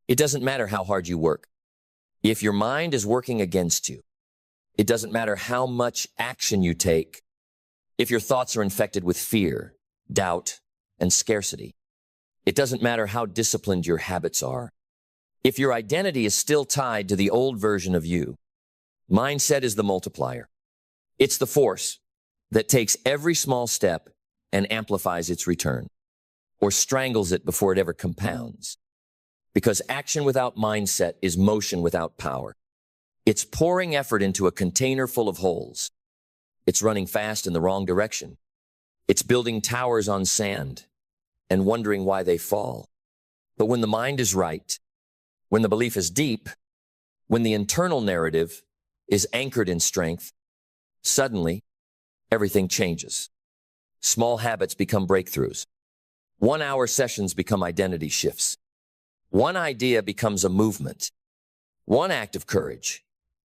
It doesn't matter how hard you work. If your mind is working against you, it doesn't matter how much action you take. If your thoughts are infected with fear, doubt, and scarcity, it doesn't matter how disciplined your habits are. If your identity is still tied to the old version of you, mindset is the multiplier. It's the force that takes every small step and amplifies its return, or strangles it before it ever compounds. Because action without mindset is motion without power. It's pouring effort into a container full of holes. It's running fast in the wrong direction. It's building towers on sand and wondering why they fall. But when the mind is right, when the belief is deep, when the internal narrative is anchored in strength, suddenly everything changes. Small habits become breakthroughs. 1-hour sessions become identity shifts. One idea becomes a movement. One act of courage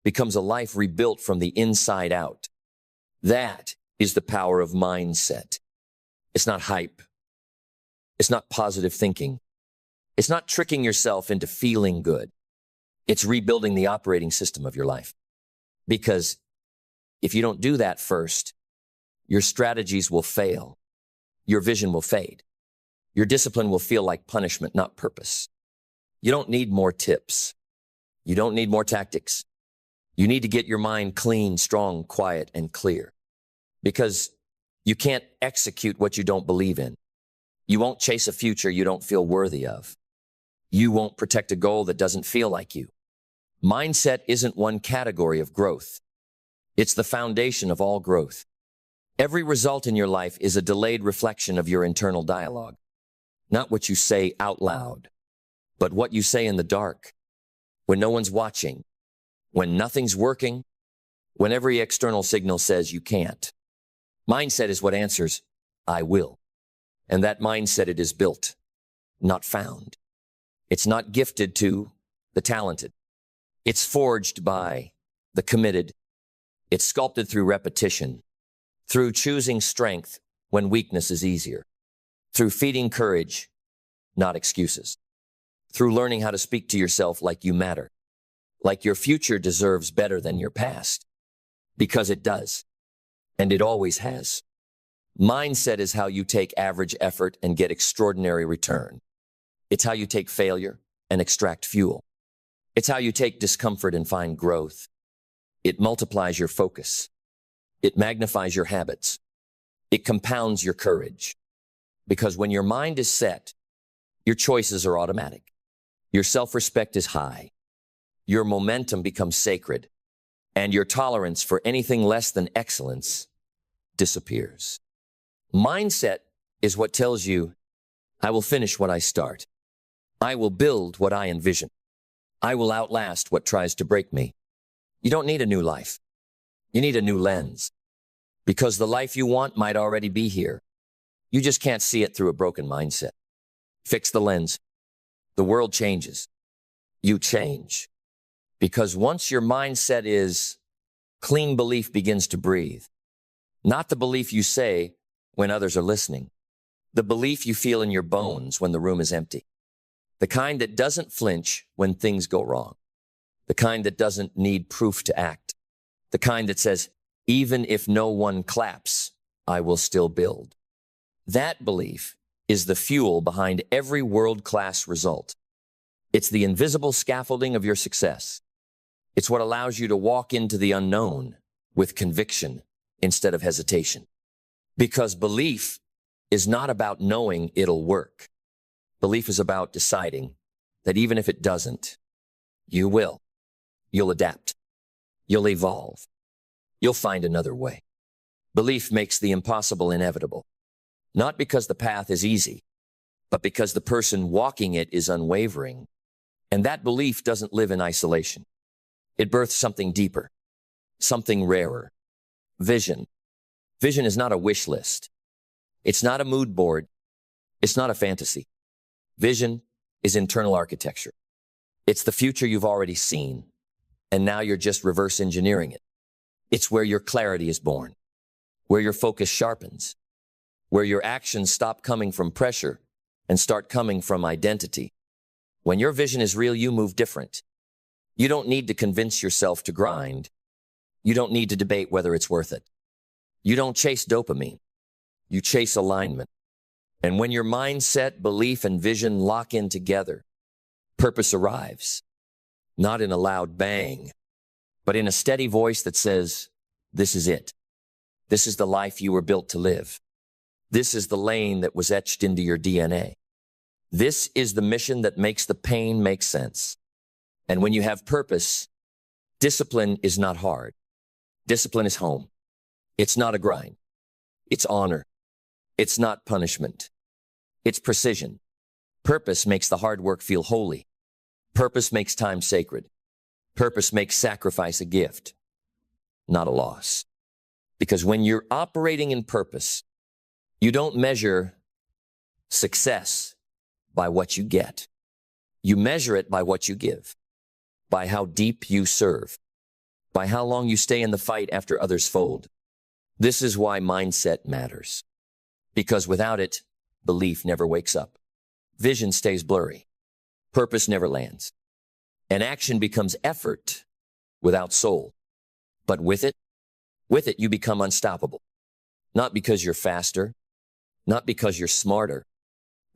becomes a life rebuilt from the inside out. That is the power of mindset. It's not hype. It's not positive thinking. It's not tricking yourself into feeling good. It's rebuilding the operating system of your life. Because if you don't do that first, your strategies will fail. Your vision will fade. Your discipline will feel like punishment, not purpose. You don't need more tips. You don't need more tactics. You need to get your mind clean, strong, quiet, and clear. Because you can't execute what you don't believe in. You won't chase a future you don't feel worthy of. You won't protect a goal that doesn't feel like you. Mindset isn't one category of growth. It's the foundation of all growth. Every result in your life is a delayed reflection of your internal dialogue. Not what you say out loud, but what you say in the dark, when no one's watching, when nothing's working, when every external signal says you can't. Mindset is what answers, I will. And that mindset it is built, not found. It's not gifted to the talented. It's forged by the committed. It's sculpted through repetition, through choosing strength when weakness is easier, through feeding courage, not excuses, through learning how to speak to yourself like you matter, like your future deserves better than your past, because it does, and it always has. Mindset is how you take average effort and get extraordinary return. It's how you take failure and extract fuel. It's how you take discomfort and find growth. It multiplies your focus. It magnifies your habits. It compounds your courage. Because when your mind is set, your choices are automatic. Your self-respect is high. Your momentum becomes sacred. And your tolerance for anything less than excellence disappears. Mindset is what tells you, I will finish what I start. I will build what I envision. I will outlast what tries to break me. You don't need a new life. You need a new lens. Because the life you want might already be here. You just can't see it through a broken mindset. Fix the lens. The world changes. You change. Because once your mindset is clean, belief begins to breathe. Not the belief you say when others are listening. The belief you feel in your bones when the room is empty. The kind that doesn't flinch when things go wrong. The kind that doesn't need proof to act. The kind that says, even if no one claps, I will still build. That belief is the fuel behind every world-class result. It's the invisible scaffolding of your success. It's what allows you to walk into the unknown with conviction instead of hesitation. Because belief is not about knowing it'll work. Belief is about deciding that even if it doesn't, you will. You'll adapt. You'll evolve. You'll find another way. Belief makes the impossible inevitable. Not because the path is easy, but because the person walking it is unwavering. And that belief doesn't live in isolation. It births something deeper, something rarer. Vision. Vision is not a wish list. It's not a mood board. It's not a fantasy. Vision is internal architecture. It's the future you've already seen, and now you're just reverse engineering it. It's where your clarity is born, where your focus sharpens, where your actions stop coming from pressure and start coming from identity. When your vision is real, you move different. You don't need to convince yourself to grind. You don't need to debate whether it's worth it. You don't chase dopamine. You chase alignment. And when your mindset, belief, and vision lock in together, purpose arrives, not in a loud bang, but in a steady voice that says, this is it. This is the life you were built to live. This is the lane that was etched into your DNA. This is the mission that makes the pain make sense. And when you have purpose, discipline is not hard. Discipline is home. It's not a grind. It's honor. It's not punishment. It's precision. Purpose makes the hard work feel holy. Purpose makes time sacred. Purpose makes sacrifice a gift, not a loss. Because when you're operating in purpose, you don't measure success by what you get. You measure it by what you give, by how deep you serve, by how long you stay in the fight after others fold. This is why mindset matters. Because without it, belief never wakes up. Vision stays blurry. Purpose never lands. And action becomes effort without soul. But with it, you become unstoppable. Not because you're faster, not because you're smarter,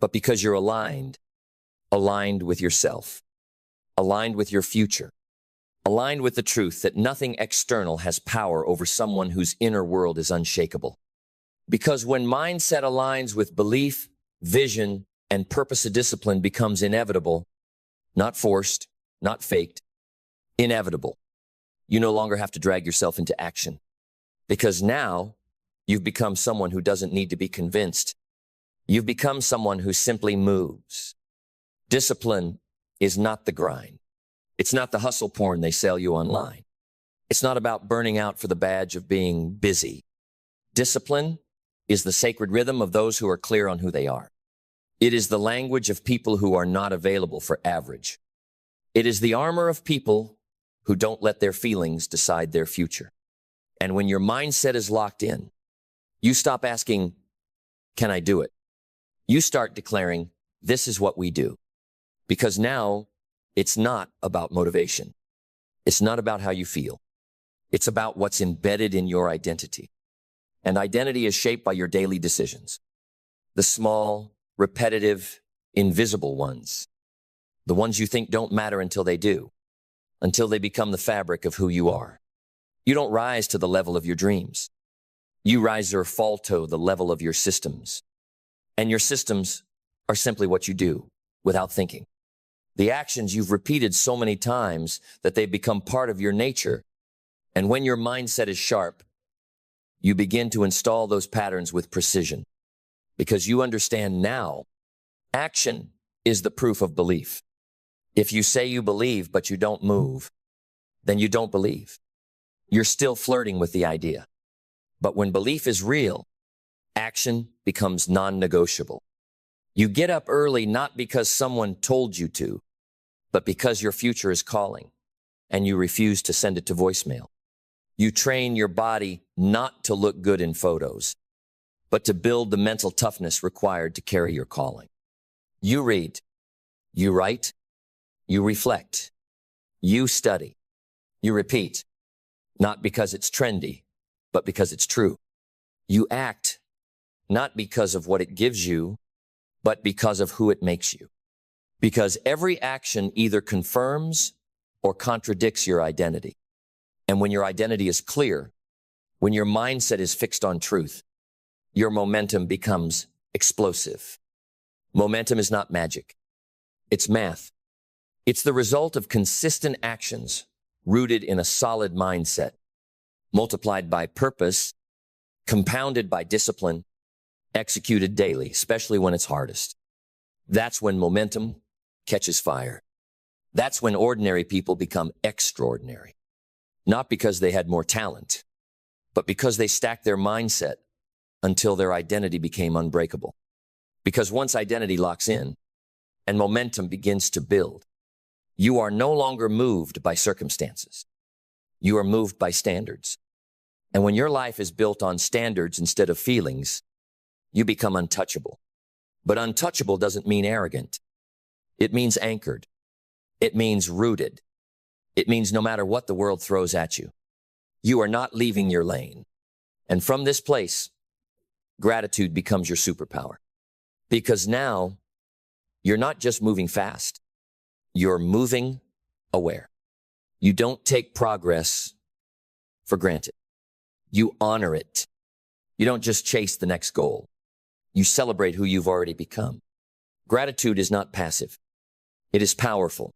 but because you're aligned with yourself, aligned with your future, aligned with the truth that nothing external has power over someone whose inner world is unshakable. Because when mindset aligns with belief, vision, and purpose, a discipline becomes inevitable, not forced, not faked, inevitable. You no longer have to drag yourself into action. Because now, you've become someone who doesn't need to be convinced. You've become someone who simply moves. Discipline is not the grind. It's not the hustle porn they sell you online. It's not about burning out for the badge of being busy. Discipline is the sacred rhythm of those who are clear on who they are. It is the language of people who are not available for average. It is the armor of people who don't let their feelings decide their future. And when your mindset is locked in, you stop asking, can I do it? You start declaring, this is what we do. Because now it's not about motivation. It's not about how you feel. It's about what's embedded in your identity. And identity is shaped by your daily decisions. The small, repetitive, invisible ones. The ones you think don't matter until they do. Until they become the fabric of who you are. You don't rise to the level of your dreams. You rise or fall to the level of your systems. And your systems are simply what you do without thinking. The actions you've repeated so many times that they've become part of your nature. And when your mindset is sharp, you begin to install those patterns with precision. Because you understand now, action is the proof of belief. If you say you believe but you don't move, then you don't believe. You're still flirting with the idea. But when belief is real, action becomes non-negotiable. You get up early not because someone told you to, but because your future is calling, and you refuse to send it to voicemail. You train your body not to look good in photos, but to build the mental toughness required to carry your calling. You read, you write, you reflect, you study, you repeat, not because it's trendy, but because it's true. You act not because of what it gives you, but because of who it makes you. Because every action either confirms or contradicts your identity. And when your identity is clear, when your mindset is fixed on truth, your momentum becomes explosive. Momentum is not magic. It's math. It's the result of consistent actions rooted in a solid mindset, multiplied by purpose, compounded by discipline, executed daily, especially when it's hardest. That's when momentum catches fire. That's when ordinary people become extraordinary. Not because they had more talent, but because they stacked their mindset until their identity became unbreakable. Because once identity locks in and momentum begins to build, you are no longer moved by circumstances. You are moved by standards. And when your life is built on standards instead of feelings, you become untouchable. But untouchable doesn't mean arrogant. It means anchored. It means rooted. It means no matter what the world throws at you, you are not leaving your lane. And from this place, gratitude becomes your superpower. Because now, you're not just moving fast, you're moving aware. You don't take progress for granted. You honor it. You don't just chase the next goal. You celebrate who you've already become. Gratitude is not passive. It is powerful.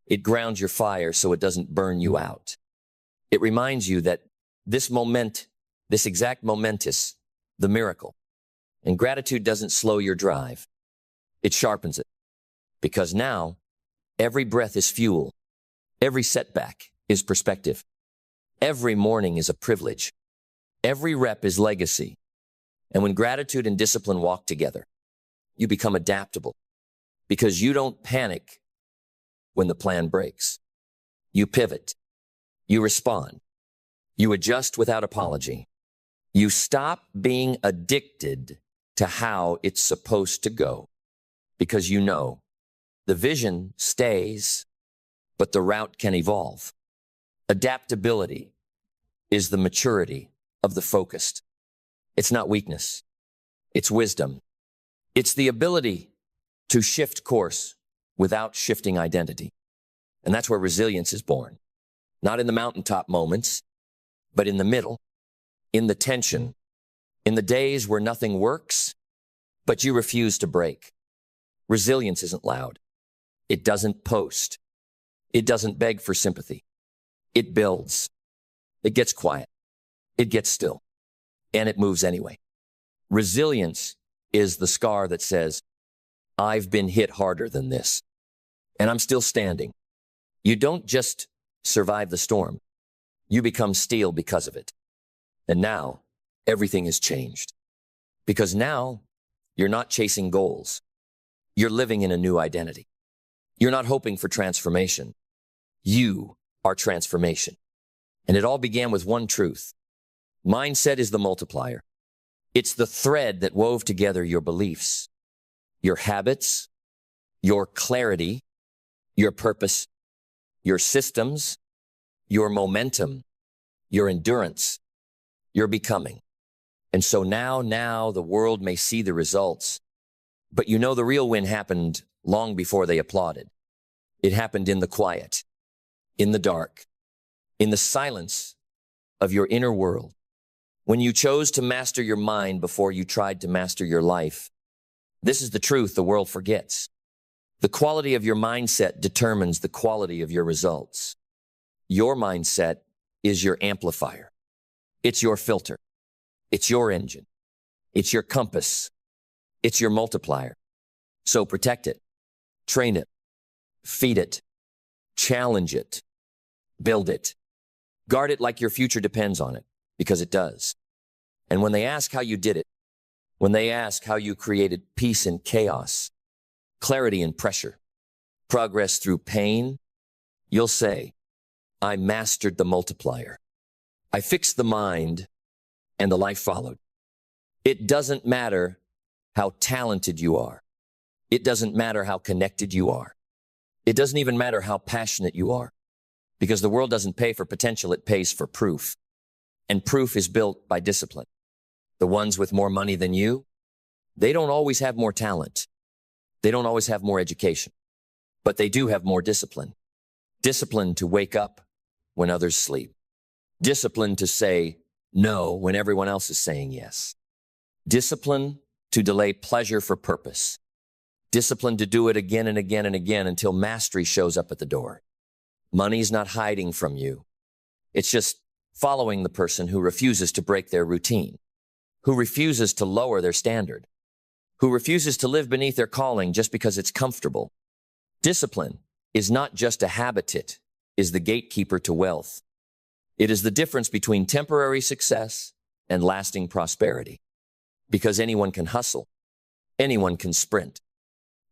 It grounds your fire so it doesn't burn you out. It reminds you that this exact momentous, the miracle. And gratitude doesn't slow your drive. It sharpens it. Because now, every breath is fuel. Every setback is perspective. Every morning is a privilege. Every rep is legacy. And when gratitude and discipline walk together, you become adaptable. Because you don't panic when the plan breaks. You pivot. You respond. You adjust without apology. You stop being addicted to how it's supposed to go. Because you know the vision stays, but the route can evolve. Adaptability is the maturity of the focused. It's not weakness. It's wisdom. It's the ability to shift course without shifting identity. And that's where resilience is born. Not in the mountaintop moments, but in the middle, in the tension, in the days where nothing works, but you refuse to break. Resilience isn't loud. It doesn't post. It doesn't beg for sympathy. It builds. It gets quiet. It gets still. And it moves anyway. Resilience is the scar that says, I've been hit harder than this, and I'm still standing. You don't just survive the storm. You become steel because of it. And now, everything has changed. Because now, you're not chasing goals. You're living in a new identity. You're not hoping for transformation. You are transformation. And it all began with one truth. Mindset is the multiplier. It's the thread that wove together your beliefs, your habits, your clarity, your purpose, your systems, your momentum, your endurance, your becoming. And so now the world may see the results, but you know the real win happened long before they applauded. It happened in the quiet, in the dark, in the silence of your inner world. When you chose to master your mind before you tried to master your life. This is the truth the world forgets. The quality of your mindset determines the quality of your results. Your mindset is your amplifier. It's your filter. It's your engine. It's your compass. It's your multiplier. So protect it, train it, feed it, challenge it, build it. Guard it like your future depends on it, because it does. And when they ask how you did it, when they ask how you created peace in chaos, clarity in pressure, progress through pain, you'll say, I mastered the multiplier. I fixed the mind, and the life followed. It doesn't matter how talented you are. It doesn't matter how connected you are. It doesn't even matter how passionate you are. Because the world doesn't pay for potential, it pays for proof. And proof is built by discipline. The ones with more money than you, they don't always have more talent. They don't always have more education. But they do have more discipline. Discipline to wake up when others sleep. Discipline to say no when everyone else is saying yes. Discipline to delay pleasure for purpose. Discipline to do it again and again and again until mastery shows up at the door. Money's not hiding from you. It's just following the person who refuses to break their routine, who refuses to lower their standard, who refuses to live beneath their calling just because it's comfortable. Discipline is not just a habit, it is the gatekeeper to wealth. It is the difference between temporary success and lasting prosperity. Because anyone can hustle, anyone can sprint,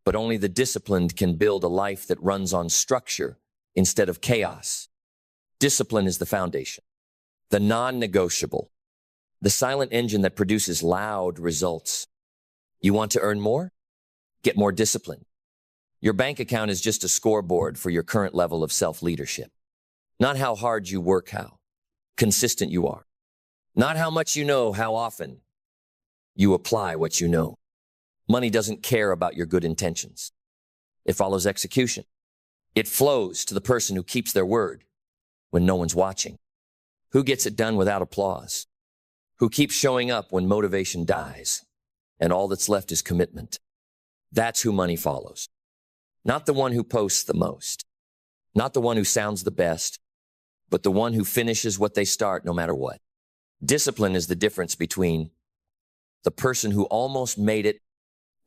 but only the disciplined can build a life that runs on structure instead of chaos. Discipline is the foundation, the non-negotiable, the silent engine that produces loud results. You want to earn more? Get more discipline. Your bank account is just a scoreboard for your current level of self-leadership. Not how hard you work, how consistent you are. Not how much you know, how often you apply what you know. Money doesn't care about your good intentions. It follows execution. It flows to the person who keeps their word when no one's watching. Who gets it done without applause? Who keeps showing up when motivation dies and all that's left is commitment? That's who money follows. Not the one who posts the most. Not the one who sounds the best, but the one who finishes what they start no matter what. Discipline is the difference between the person who almost made it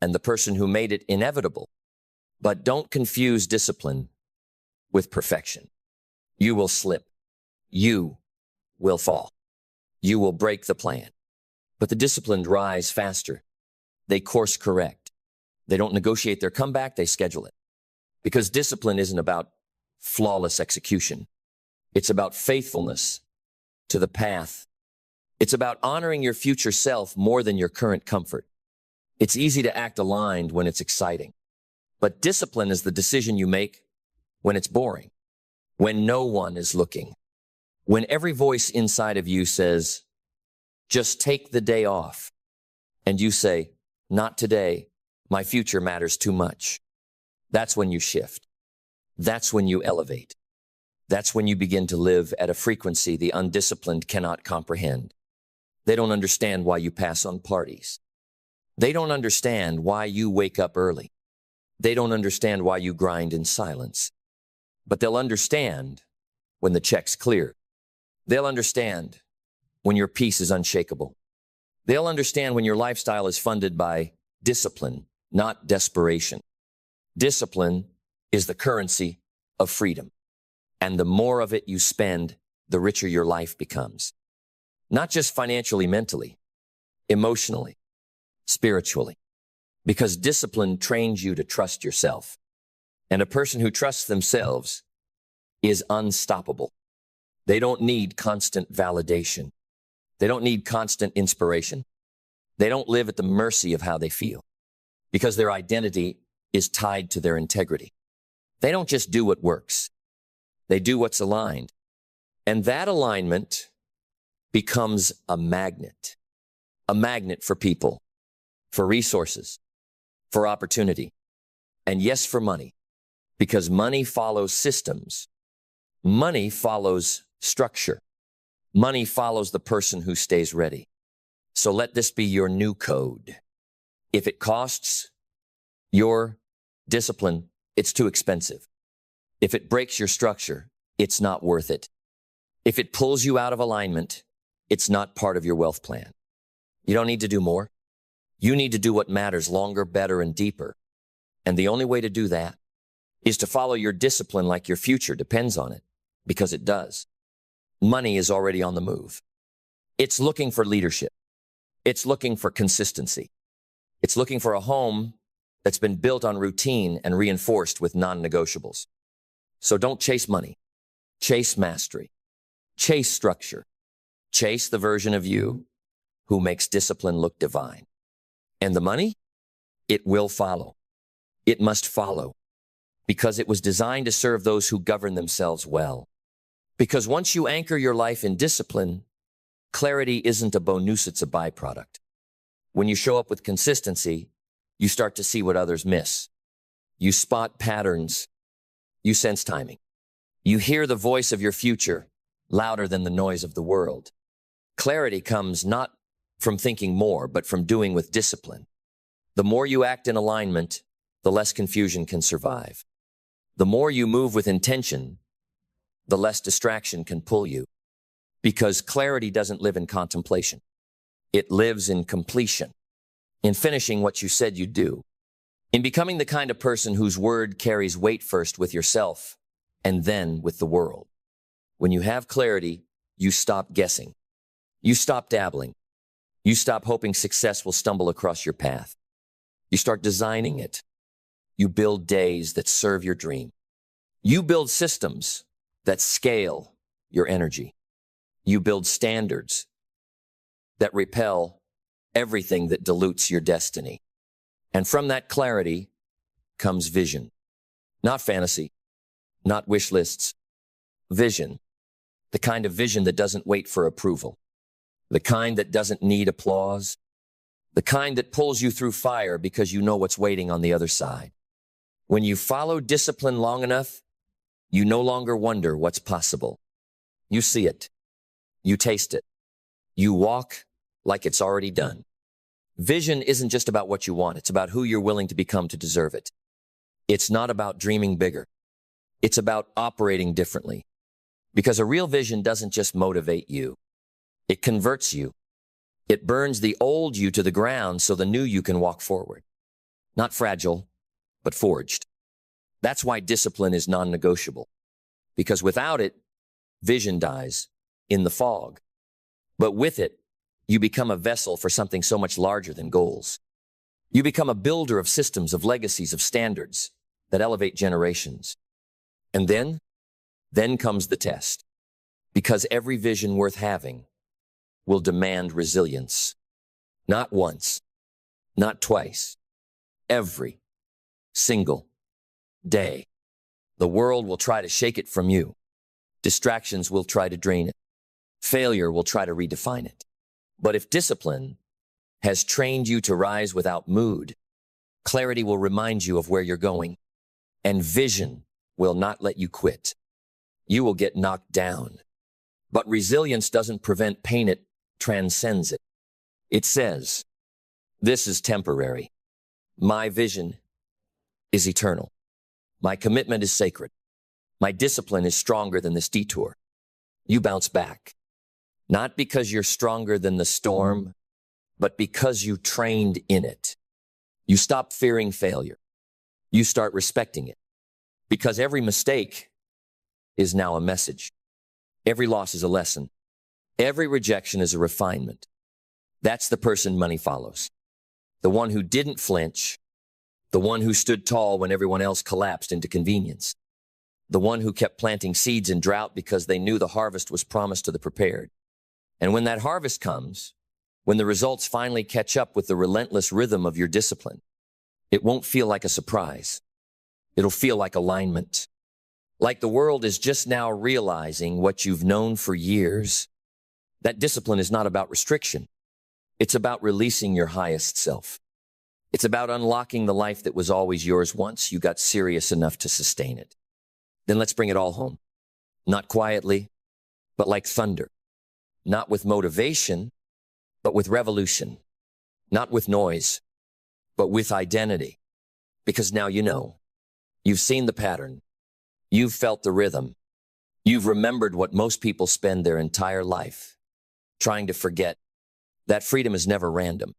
and the person who made it inevitable. But don't confuse discipline with perfection. You will slip. You will fall. You will break the plan. But the disciplined rise faster. They course correct. They don't negotiate their comeback, they schedule it. Because discipline isn't about flawless execution. It's about faithfulness to the path. It's about honoring your future self more than your current comfort. It's easy to act aligned when it's exciting. But discipline is the decision you make when it's boring, when no one is looking, when every voice inside of you says, just take the day off. And you say, not today. My future matters too much. That's when you shift. That's when you elevate. That's when you begin to live at a frequency the undisciplined cannot comprehend. They don't understand why you pass on parties. They don't understand why you wake up early. They don't understand why you grind in silence. But they'll understand when the check's clear. They'll understand when your peace is unshakable. They'll understand when your lifestyle is funded by discipline, not desperation. Discipline is the currency of freedom. And the more of it you spend, the richer your life becomes. Not just financially, mentally, emotionally, spiritually. Because discipline trains you to trust yourself. And a person who trusts themselves is unstoppable. They don't need constant validation. They don't need constant inspiration. They don't live at the mercy of how they feel. Because their identity is tied to their integrity. They don't just do what works. They do what's aligned. And that alignment becomes a magnet for people, for resources, for opportunity, and yes, for money. Because money follows systems. Money follows structure. Money follows the person who stays ready. So let this be your new code. If it costs your discipline, it's too expensive. If it breaks your structure, it's not worth it. If it pulls you out of alignment, it's not part of your wealth plan. You don't need to do more. You need to do what matters longer, better, and deeper. And the only way to do that is to follow your discipline like your future depends on it, because it does. Money is already on the move. It's looking for leadership. It's looking for consistency. It's looking for a home that's been built on routine and reinforced with non-negotiables. So don't chase money. Chase mastery. Chase structure. Chase the version of you who makes discipline look divine. And the money? It will follow. It must follow. Because it was designed to serve those who govern themselves well. Because once you anchor your life in discipline, clarity isn't a bonus, it's a byproduct. When you show up with consistency, you start to see what others miss. You spot patterns. You sense timing. You hear the voice of your future louder than the noise of the world. Clarity comes not from thinking more, but from doing with discipline. The more you act in alignment, the less confusion can survive. The more you move with intention, the less distraction can pull you. Because clarity doesn't live in contemplation. It lives in completion, in finishing what you said you'd do, in becoming the kind of person whose word carries weight first with yourself and then with the world. When you have clarity, you stop guessing. You stop dabbling. You stop hoping success will stumble across your path. You start designing it. You build days that serve your dream. You build systems that scale your energy. You build standards that repel everything that dilutes your destiny. And from that clarity comes vision. Not fantasy, not wish lists. Vision. The kind of vision that doesn't wait for approval. The kind that doesn't need applause. The kind that pulls you through fire because you know what's waiting on the other side. When you follow discipline long enough, you no longer wonder what's possible. You see it. You taste it. You walk like it's already done. Vision isn't just about what you want. It's about who you're willing to become to deserve it. It's not about dreaming bigger. It's about operating differently. Because a real vision doesn't just motivate you. It converts you. It burns the old you to the ground so the new you can walk forward. Not fragile, but forged. That's why discipline is non-negotiable. Because without it, vision dies in the fog. But with it, you become a vessel for something so much larger than goals. You become a builder of systems, of legacies, of standards that elevate generations. And then comes the test. Because every vision worth having will demand resilience. Not once, not twice, every single day. The world will try to shake it from you. Distractions will try to drain it. Failure will try to redefine it. But if discipline has trained you to rise without mood, clarity will remind you of where you're going, and vision will not let you quit. You will get knocked down. But resilience doesn't prevent pain, it transcends it. It says, this is temporary. My vision is eternal. My commitment is sacred. My discipline is stronger than this detour. You bounce back. Not because you're stronger than the storm, but because you trained in it. You stop fearing failure. You start respecting it. Because every mistake is now a message. Every loss is a lesson. Every rejection is a refinement. That's the person money follows. The one who didn't flinch. The one who stood tall when everyone else collapsed into convenience. The one who kept planting seeds in drought because they knew the harvest was promised to the prepared. And when that harvest comes, when the results finally catch up with the relentless rhythm of your discipline, it won't feel like a surprise. It'll feel like alignment. Like the world is just now realizing what you've known for years. That discipline is not about restriction. It's about releasing your highest self. It's about unlocking the life that was always yours once you got serious enough to sustain it. Then let's bring it all home. Not quietly, but like thunder. Not with motivation, but with revolution. Not with noise, but with identity. Because now you know. You've seen the pattern. You've felt the rhythm. You've remembered what most people spend their entire life trying to forget. That freedom is never random.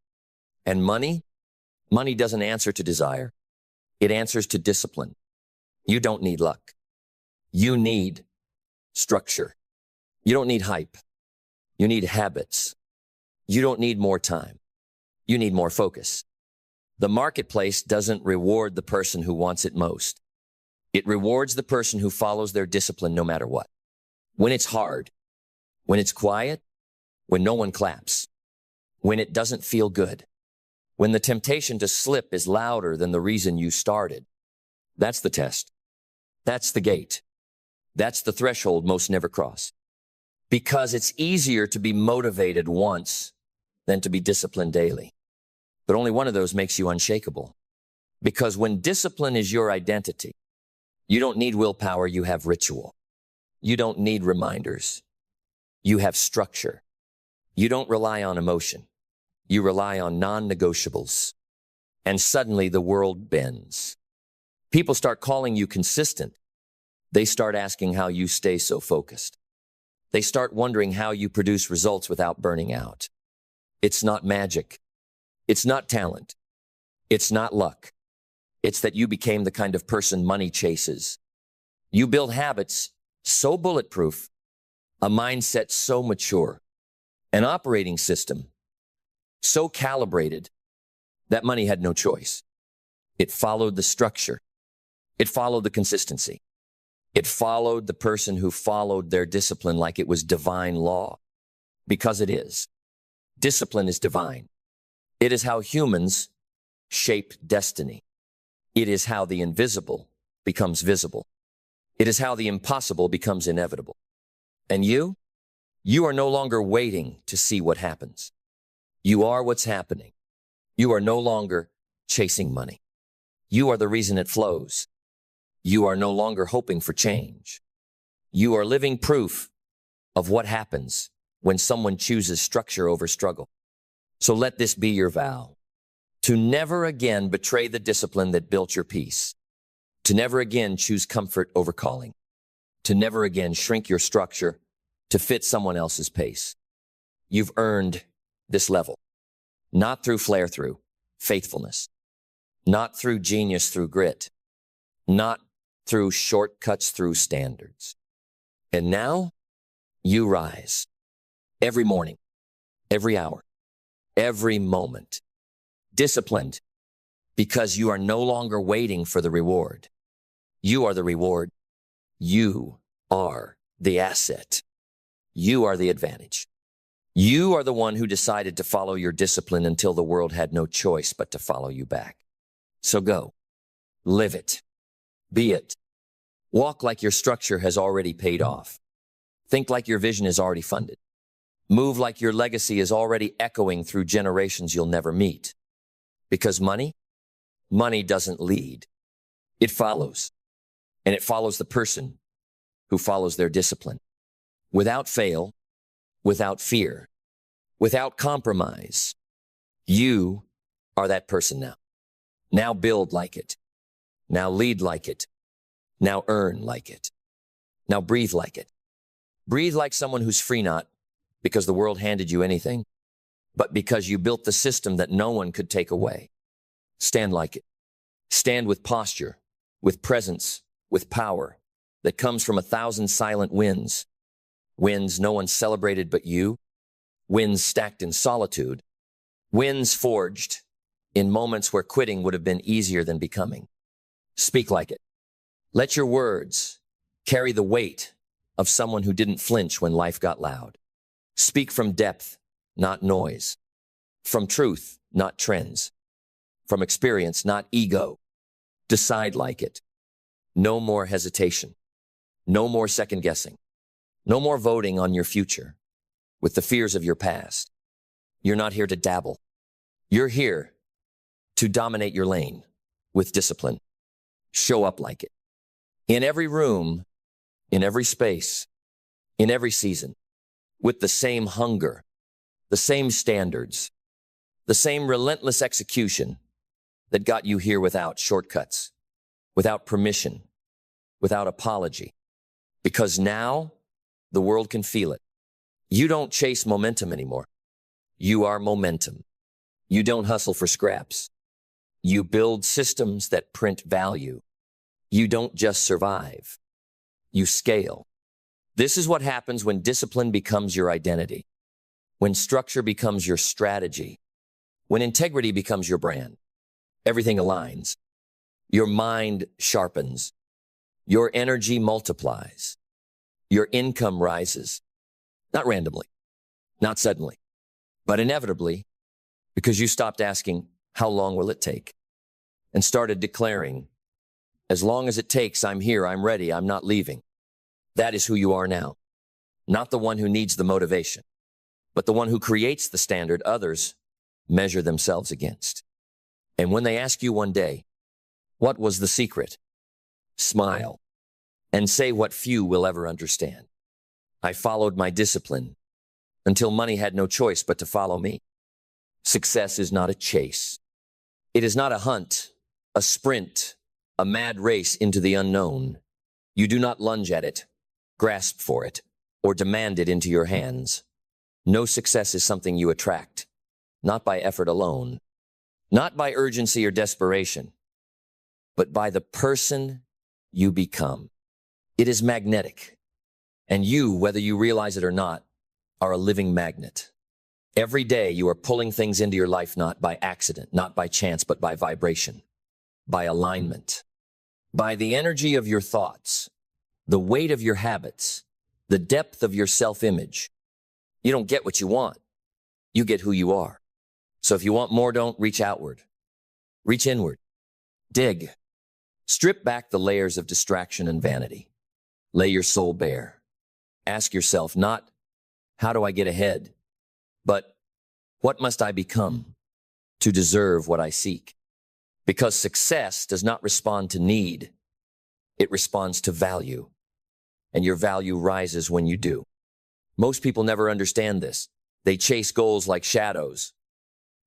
And money doesn't answer to desire. It answers to discipline. You don't need luck. You need structure. You don't need hype. You need habits. You don't need more time. You need more focus. The marketplace doesn't reward the person who wants it most. It rewards the person who follows their discipline no matter what. When it's hard, when it's quiet, when no one claps, when it doesn't feel good, when the temptation to slip is louder than the reason you started. That's the test. That's the gate. That's the threshold most never cross. Because it's easier to be motivated once than to be disciplined daily. But only one of those makes you unshakable. Because when discipline is your identity, you don't need willpower, you have ritual. You don't need reminders. You have structure. You don't rely on emotion. You rely on non-negotiables. And suddenly the world bends. People start calling you consistent. They start asking how you stay so focused. They start wondering how you produce results without burning out. It's not magic. It's not talent. It's not luck. It's that you became the kind of person money chases. You build habits so bulletproof, a mindset so mature, an operating system so calibrated that money had no choice. It followed the structure. It followed the consistency. It followed the person who followed their discipline like it was divine law. Because it is. Discipline is divine. It is how humans shape destiny. It is how the invisible becomes visible. It is how the impossible becomes inevitable. And you are no longer waiting to see what happens. You are what's happening. You are no longer chasing money. You are the reason it flows. You are no longer hoping for change. You are living proof of what happens when someone chooses structure over struggle. So let this be your vow, to never again betray the discipline that built your peace, to never again choose comfort over calling, to never again shrink your structure to fit someone else's pace. You've earned this level, not through flair, through faithfulness, not through genius, through grit, not through shortcuts, through standards. And now you rise every morning, every hour, every moment, disciplined because you are no longer waiting for the reward. You are the reward. You are the asset. You are the advantage. You are the one who decided to follow your discipline until the world had no choice but to follow you back. So go, live it, be it. Walk like your structure has already paid off. Think like your vision is already funded. Move like your legacy is already echoing through generations you'll never meet. Because money doesn't lead. It follows. And it follows the person who follows their discipline. Without fail, without fear, without compromise. You are that person now. Now build like it. Now lead like it. Now earn like it. Now breathe like it. Breathe like someone who's free, not because the world handed you anything, but because you built the system that no one could take away. Stand like it. Stand with posture, with presence, with power that comes from 1,000 silent wins. Wins no one celebrated but you. Wins stacked in solitude. Wins forged in moments where quitting would have been easier than becoming. Speak like it. Let your words carry the weight of someone who didn't flinch when life got loud. Speak from depth, not noise. From truth, not trends. From experience, not ego. Decide like it. No more hesitation. No more second guessing. No more voting on your future with the fears of your past. You're not here to dabble. You're here to dominate your lane with discipline. Show up like it. In every room, in every space, in every season, with the same hunger, the same standards, the same relentless execution that got you here without shortcuts, without permission, without apology. Because now the world can feel it. You don't chase momentum anymore. You are momentum. You don't hustle for scraps. You build systems that print value. You don't just survive. You scale. This is what happens when discipline becomes your identity, when structure becomes your strategy, when integrity becomes your brand. Everything aligns. Your mind sharpens. Your energy multiplies. Your income rises. Not randomly, not suddenly, but inevitably, because you stopped asking, how long will it take? And started declaring, as long as it takes, I'm here, I'm ready, I'm not leaving. That is who you are now. Not the one who needs the motivation, but the one who creates the standard others measure themselves against. And when they ask you one day, what was the secret? Smile and say what few will ever understand. I followed my discipline until money had no choice but to follow me. Success is not a chase. It is not a hunt, a sprint, a mad race into the unknown. You do not lunge at it, grasp for it, or demand it into your hands. No success is something you attract, not by effort alone, not by urgency or desperation, but by the person you become. It is magnetic. And you, whether you realize it or not, are a living magnet. Every day you are pulling things into your life not by accident, not by chance, but by vibration, by alignment, by the energy of your thoughts, the weight of your habits, the depth of your self-image. You don't get what you want. You get who you are. So if you want more, don't reach outward. Reach inward. Dig. Strip back the layers of distraction and vanity. Lay your soul bare. Ask yourself not, how do I get ahead? But, what must I become to deserve what I seek? Because success does not respond to need. It responds to value. And your value rises when you do. Most people never understand this. They chase goals like shadows,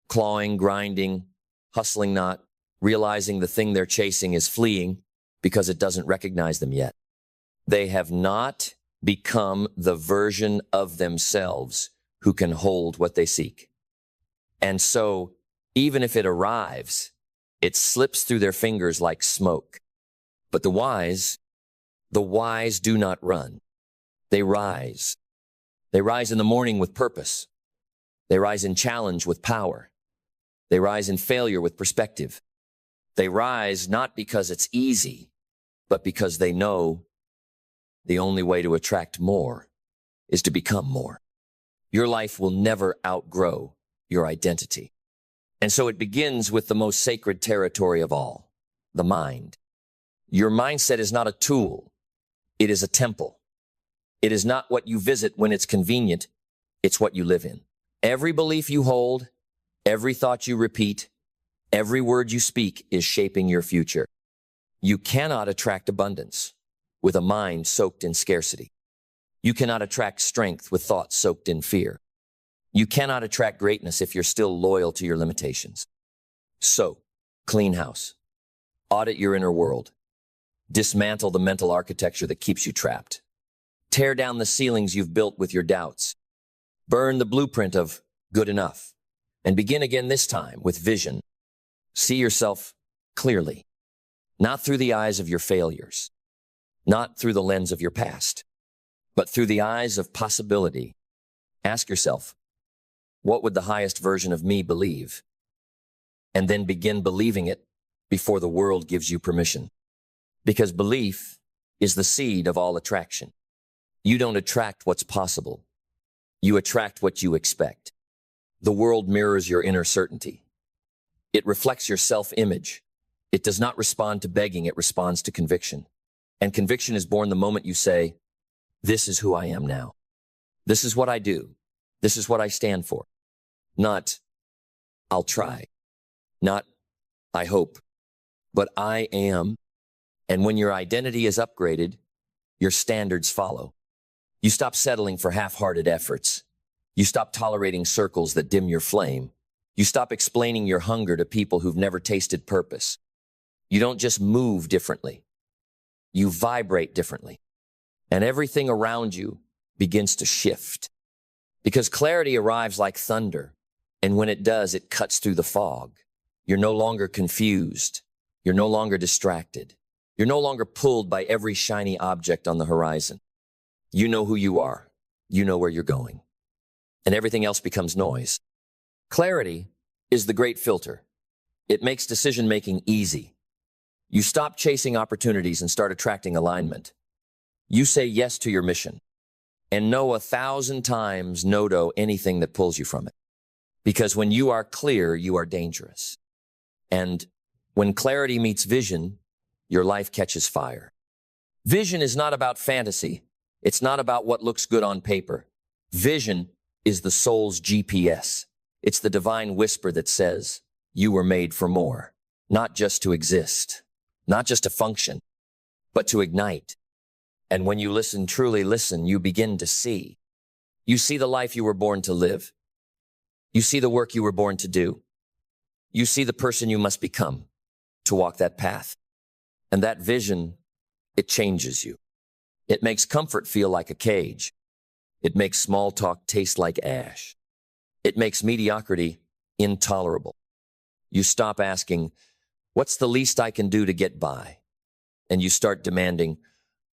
clawing, grinding, hustling not, realizing the thing they're chasing is fleeing because it doesn't recognize them yet. They have not become the version of themselves who can hold what they seek. And so, even if it arrives, it slips through their fingers like smoke. But the wise do not run. They rise. They rise in the morning with purpose. They rise in challenge with power. They rise in failure with perspective. They rise not because it's easy, but because they know the only way to attract more is to become more. Your life will never outgrow your identity. And so it begins with the most sacred territory of all, the mind. Your mindset is not a tool. It is a temple. It is not what you visit when it's convenient. It's what you live in. Every belief you hold, every thought you repeat, every word you speak is shaping your future. You cannot attract abundance with a mind soaked in scarcity. You cannot attract strength with thoughts soaked in fear. You cannot attract greatness if you're still loyal to your limitations. So, clean house. Audit your inner world. Dismantle the mental architecture that keeps you trapped. Tear down the ceilings you've built with your doubts. Burn the blueprint of good enough. And begin again this time with vision. See yourself clearly. Not through the eyes of your failures. Not through the lens of your past. But through the eyes of possibility. Ask yourself, what would the highest version of me believe? And then begin believing it before the world gives you permission. Because belief is the seed of all attraction. You don't attract what's possible. You attract what you expect. The world mirrors your inner certainty. It reflects your self-image. It does not respond to begging, it responds to conviction. And conviction is born the moment you say, this is who I am now. This is what I do. This is what I stand for. Not, I'll try. Not, I hope. But I am. And when your identity is upgraded, your standards follow. You stop settling for half-hearted efforts. You stop tolerating circles that dim your flame. You stop explaining your hunger to people who've never tasted purpose. You don't just move differently. You vibrate differently. And everything around you begins to shift. Because clarity arrives like thunder. And when it does, it cuts through the fog. You're no longer confused. You're no longer distracted. You're no longer pulled by every shiny object on the horizon. You know who you are. You know where you're going. And everything else becomes noise. Clarity is the great filter. It makes decision-making easy. You stop chasing opportunities and start attracting alignment. You say yes to your mission and no 1,000 times no to anything that pulls you from it. Because when you are clear, you are dangerous. And when clarity meets vision, your life catches fire. Vision is not about fantasy. It's not about what looks good on paper. Vision is the soul's GPS. It's the divine whisper that says, you were made for more, not just to exist, not just to function, but to ignite. And when you listen, truly listen, you begin to see. You see the life you were born to live. You see the work you were born to do. You see the person you must become to walk that path. And that vision, it changes you. It makes comfort feel like a cage. It makes small talk taste like ash. It makes mediocrity intolerable. You stop asking, what's the least I can do to get by? And you start demanding,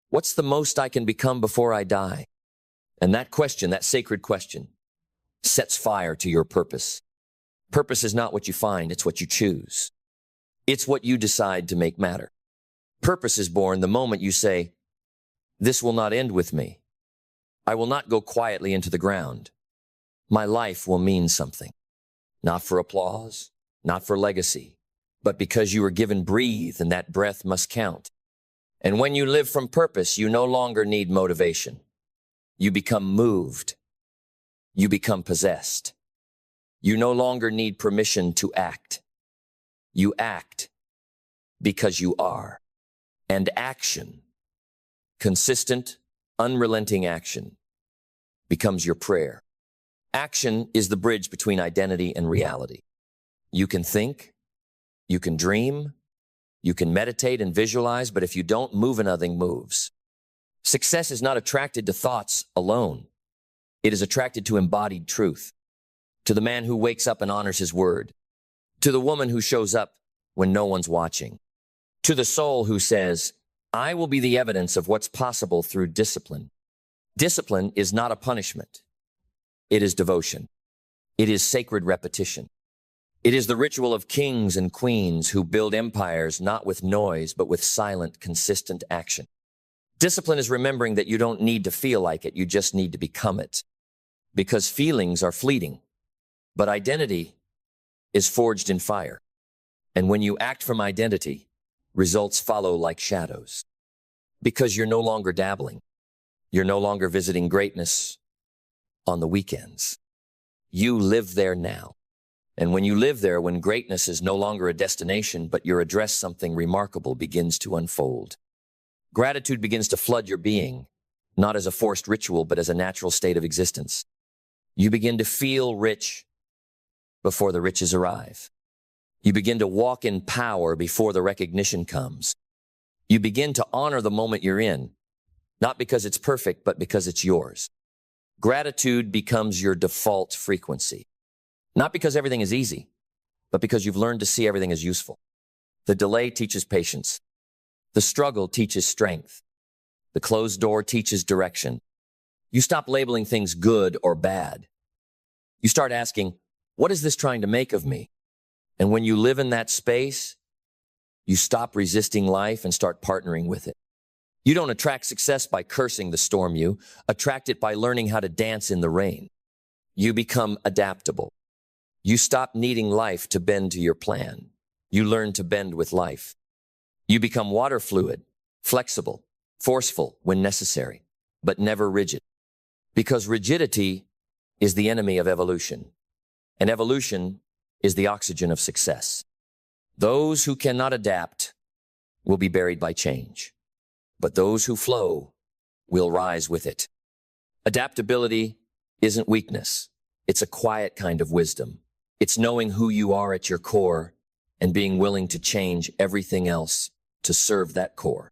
what's the most I can become before I die? And that question, that sacred question, sets fire to your purpose. Purpose is not what you find, it's what you choose. It's what you decide to make matter. Purpose is born the moment you say, this will not end with me. I will not go quietly into the ground. My life will mean something. Not for applause, not for legacy, but because you were given breathe and that breath must count. And when you live from purpose, you no longer need motivation. You become moved. You become possessed. You no longer need permission to act. You act because you are. And action, consistent, unrelenting action, becomes your prayer. Action is the bridge between identity and reality. You can think, you can dream, you can meditate and visualize, but if you don't move, nothing moves. Success is not attracted to thoughts alone. It is attracted to embodied truth, to the man who wakes up and honors his word, to the woman who shows up when no one's watching, to the soul who says, I will be the evidence of what's possible through discipline. Discipline is not a punishment. It is devotion. It is sacred repetition. It is the ritual of kings and queens who build empires not with noise, but with silent, consistent action. Discipline is remembering that you don't need to feel like it, you just need to become it. Because feelings are fleeting, but identity is forged in fire. And when you act from identity, results follow like shadows. Because you're no longer dabbling. You're no longer visiting greatness on the weekends. You live there now. And when you live there, when greatness is no longer a destination, but your address, something remarkable begins to unfold. Gratitude begins to flood your being, not as a forced ritual, but as a natural state of existence. You begin to feel rich before the riches arrive. You begin to walk in power before the recognition comes. You begin to honor the moment you're in, not because it's perfect, but because it's yours. Gratitude becomes your default frequency. Not because everything is easy, but because you've learned to see everything as useful. The delay teaches patience. The struggle teaches strength. The closed door teaches direction. You stop labeling things good or bad. You start asking, what is this trying to make of me? And when you live in that space, you stop resisting life and start partnering with it. You don't attract success by cursing the storm. You attract it by learning how to dance in the rain. You become adaptable. You stop needing life to bend to your plan. You learn to bend with life. You become water fluid, flexible, forceful when necessary, but never rigid. Because rigidity is the enemy of evolution, and evolution is the oxygen of success. Those who cannot adapt will be buried by change, but those who flow will rise with it. Adaptability isn't weakness. It's a quiet kind of wisdom. It's knowing who you are at your core and being willing to change everything else to serve that core.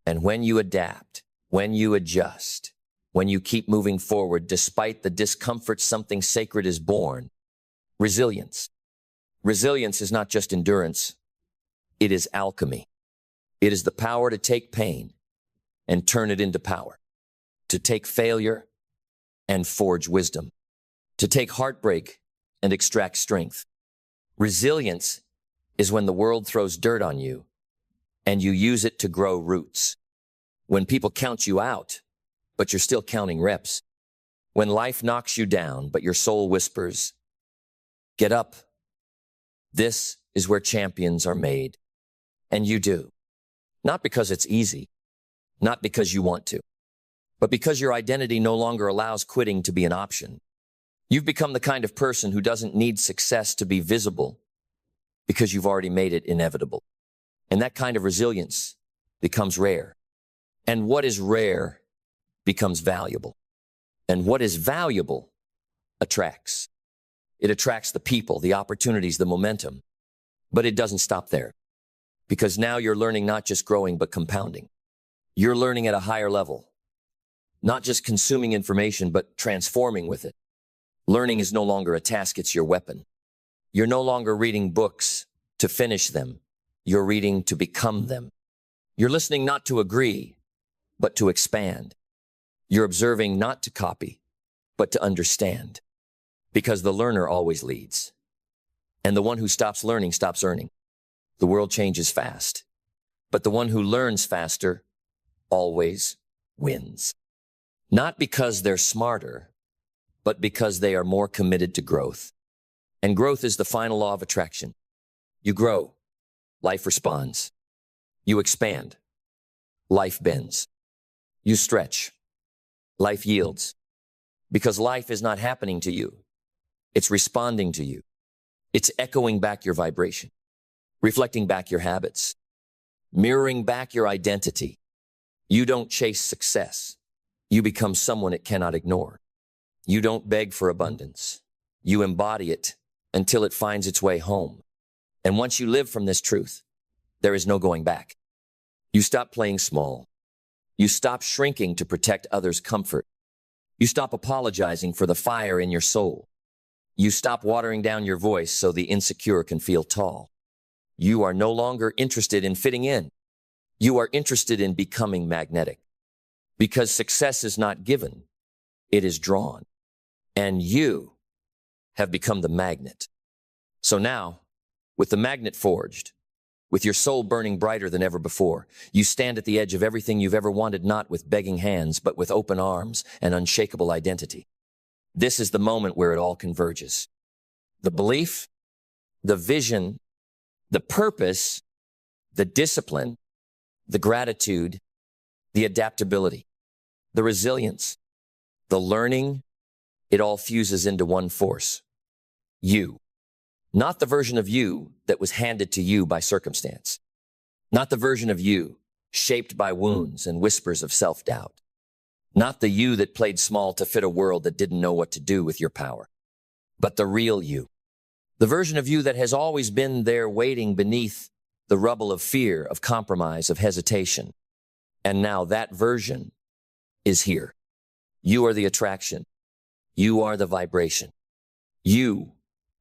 And when you adapt, when you adjust, when you keep moving forward despite the discomfort, something sacred is born. Resilience. Resilience is not just endurance. It is alchemy. It is the power to take pain and turn it into power, to take failure and forge wisdom, to take heartbreak and extract strength. Resilience is when the world throws dirt on you and you use it to grow roots. When people count you out, but you're still counting reps. When life knocks you down, but your soul whispers, get up. This is where champions are made. And you do. Not because it's easy, not because you want to, but because your identity no longer allows quitting to be an option. You've become the kind of person who doesn't need success to be visible because you've already made it inevitable. And that kind of resilience becomes rare. And what is rare becomes valuable. And what is valuable attracts. It attracts the people, the opportunities, the momentum. But it doesn't stop there. Because now you're learning not just growing, but compounding. You're learning at a higher level. Not just consuming information, but transforming with it. Learning is no longer a task, it's your weapon. You're no longer reading books to finish them. You're reading to become them. You're listening not to agree, but to expand. You're observing not to copy, but to understand. Because the learner always leads. And the one who stops learning stops earning. The world changes fast, but the one who learns faster always wins. Not because they're smarter, but because they are more committed to growth. And growth is the final law of attraction. You grow life responds. You expand. Life bends. You stretch. Life yields. Because life is not happening to you. It's responding to you. It's echoing back your vibration, reflecting back your habits, mirroring back your identity. You don't chase success. You become someone it cannot ignore. You don't beg for abundance. You embody it until it finds its way home. And once you live from this truth, there is no going back. You stop playing small. You stop shrinking to protect others' comfort. You stop apologizing for the fire in your soul. You stop watering down your voice so the insecure can feel tall. You are no longer interested in fitting in. You are interested in becoming magnetic. Because success is not given, it is drawn. And you have become the magnet. So now, with the magnet forged, with your soul burning brighter than ever before, you stand at the edge of everything you've ever wanted, not with begging hands, but with open arms and unshakable identity. This is the moment where it all converges. The belief, the vision, the purpose, the discipline, the gratitude, the adaptability, the resilience, the learning, it all fuses into one force. You. Not the version of you that was handed to you by circumstance. Not the version of you shaped by wounds and whispers of self-doubt. Not the you that played small to fit a world that didn't know what to do with your power. But the real you. The version of you that has always been there waiting beneath the rubble of fear, of compromise, of hesitation. And now that version is here. You are the attraction. You are the vibration. You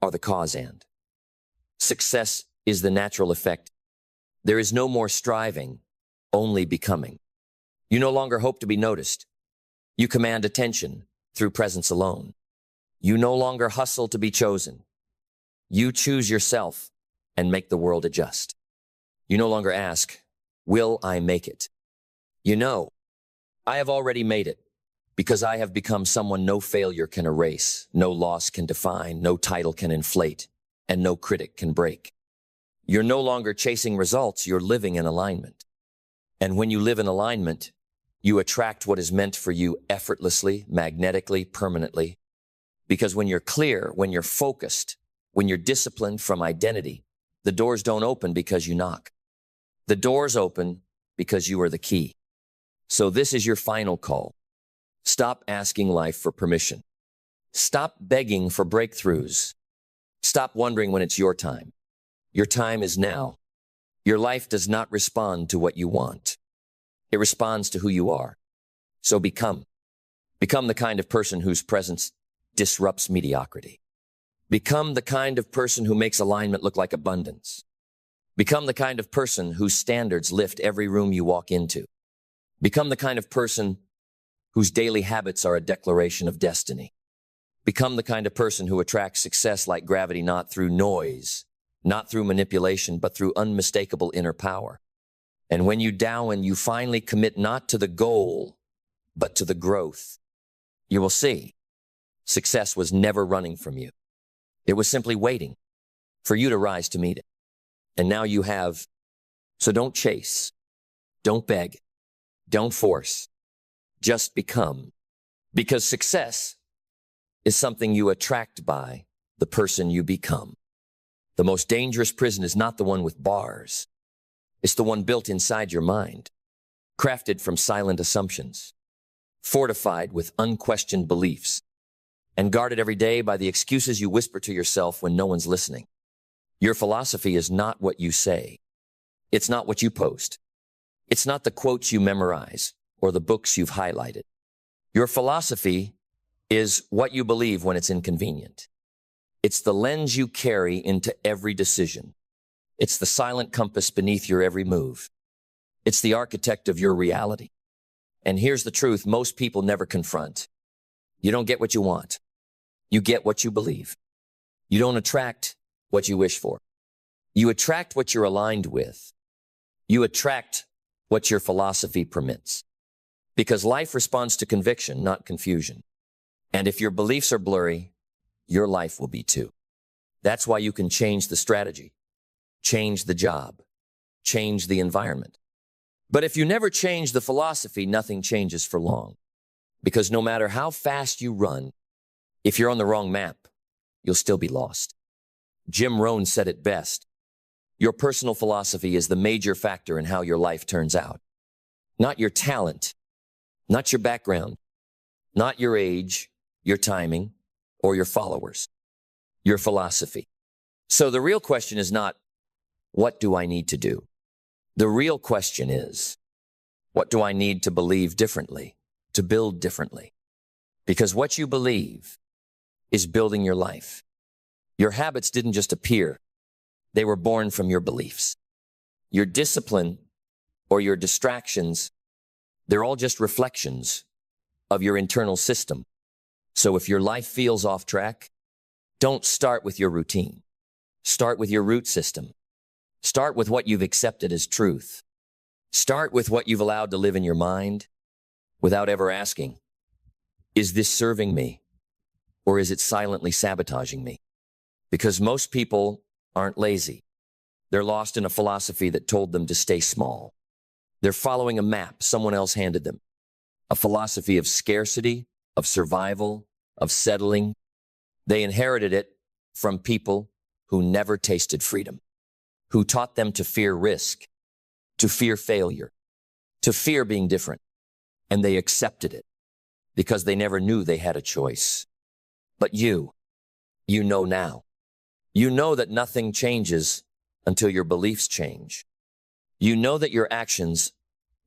are the cause and. Success is the natural effect. There is no more striving, only becoming. You no longer hope to be noticed. You command attention through presence alone. You no longer hustle to be chosen. You choose yourself and make the world adjust. You no longer ask, will I make it? You know, I have already made it because I have become someone no failure can erase, no loss can define, no title can inflate, and no critic can break. You're no longer chasing results, you're living in alignment. And when you live in alignment, you attract what is meant for you effortlessly, magnetically, permanently. Because when you're clear, when you're focused, when you're disciplined from identity, the doors don't open because you knock. The doors open because you are the key. So this is your final call. Stop asking life for permission. Stop begging for breakthroughs. Stop wondering when it's your time. Your time is now. Your life does not respond to what you want. It responds to who you are. So become. Become the kind of person whose presence disrupts mediocrity. Become the kind of person who makes alignment look like abundance. Become the kind of person whose standards lift every room you walk into. Become the kind of person whose daily habits are a declaration of destiny. Become the kind of person who attracts success like gravity, not through noise, not through manipulation, but through unmistakable inner power. And when you finally commit not to the goal, but to the growth, you will see success was never running from you. It was simply waiting for you to rise to meet it. And now you have. So don't chase, don't beg, don't force, just become. Because success is something you attract by the person you become. The most dangerous prison is not the one with bars. It's the one built inside your mind, crafted from silent assumptions, fortified with unquestioned beliefs, and guarded every day by the excuses you whisper to yourself when no one's listening. Your philosophy is not what you say. It's not what you post. It's not the quotes you memorize or the books you've highlighted. Your philosophy is what you believe when it's inconvenient. It's the lens you carry into every decision. It's the silent compass beneath your every move. It's the architect of your reality. And here's the truth most people never confront. You don't get what you want. You get what you believe. You don't attract what you wish for. You attract what you're aligned with. You attract what your philosophy permits. Because life responds to conviction, not confusion. And if your beliefs are blurry, your life will be too. That's why you can change the strategy, change the job, change the environment. But if you never change the philosophy, nothing changes for long. Because no matter how fast you run, if you're on the wrong map, you'll still be lost. Jim Rohn said it best. Your personal philosophy is the major factor in how your life turns out. Not your talent, not your background, not your age, your timing, or your followers. Your philosophy. So the real question is not, what do I need to do? The real question is, what do I need to believe differently, to build differently? Because what you believe is building your life. Your habits didn't just appear. They were born from your beliefs. Your discipline or your distractions, they're all just reflections of your internal system. So if your life feels off track, don't start with your routine. Start with your root system. Start with what you've accepted as truth. Start with what you've allowed to live in your mind without ever asking, is this serving me or is it silently sabotaging me? Because most people aren't lazy. They're lost in a philosophy that told them to stay small. They're following a map someone else handed them. A philosophy of scarcity, of survival, of settling. They inherited it from people who never tasted freedom, who taught them to fear risk, to fear failure, to fear being different. And they accepted it because they never knew they had a choice. But you know now. You know that nothing changes until your beliefs change. You know that your actions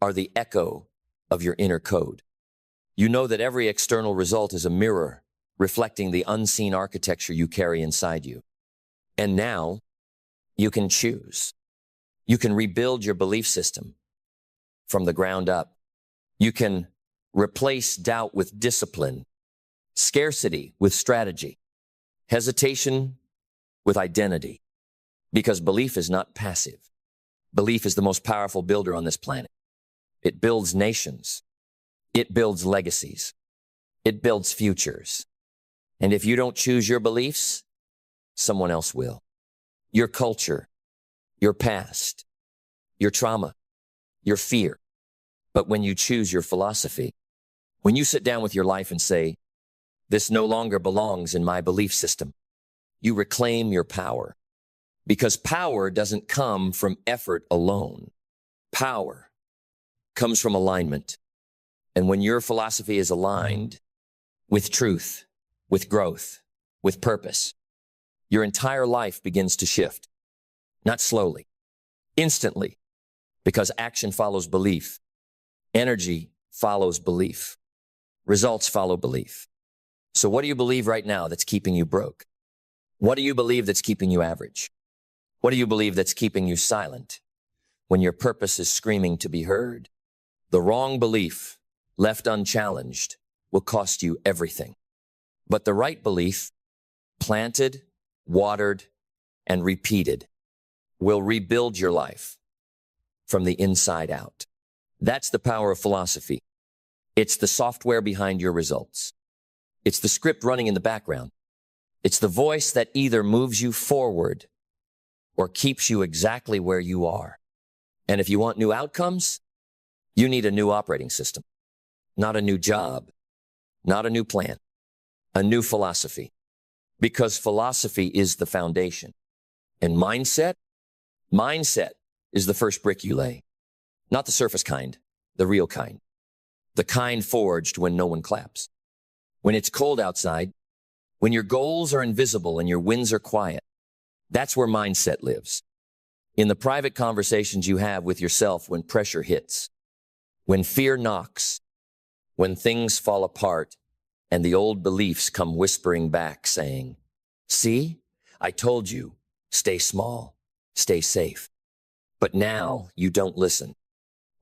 are the echo of your inner code. You know that every external result is a mirror reflecting the unseen architecture you carry inside you. And now you can choose. You can rebuild your belief system from the ground up. You can replace doubt with discipline, scarcity with strategy, hesitation with identity. Because belief is not passive. Belief is the most powerful builder on this planet. It builds nations. It builds legacies. It builds futures. And if you don't choose your beliefs, someone else will. Your culture, your past, your trauma, your fear. But when you choose your philosophy, when you sit down with your life and say, this no longer belongs in my belief system, you reclaim your power. Because power doesn't come from effort alone. Power comes from alignment. And when your philosophy is aligned with truth, with growth, with purpose, your entire life begins to shift. Not slowly, instantly, because action follows belief. Energy follows belief. Results follow belief. So what do you believe right now that's keeping you broke? What do you believe that's keeping you average? What do you believe that's keeping you silent when your purpose is screaming to be heard? The wrong belief, left unchallenged, will cost you everything. But the right belief, planted, watered, and repeated, will rebuild your life from the inside out. That's the power of philosophy. It's the software behind your results. It's the script running in the background. It's the voice that either moves you forward or keeps you exactly where you are. And if you want new outcomes, you need a new operating system, not a new job, not a new plan, a new philosophy. Because philosophy is the foundation. And mindset is the first brick you lay. Not the surface kind, the real kind. The kind forged when no one claps. When it's cold outside, when your goals are invisible and your wins are quiet, that's where mindset lives. In the private conversations you have with yourself when pressure hits, when fear knocks, when things fall apart, and the old beliefs come whispering back saying, see, I told you, stay small, stay safe. But now you don't listen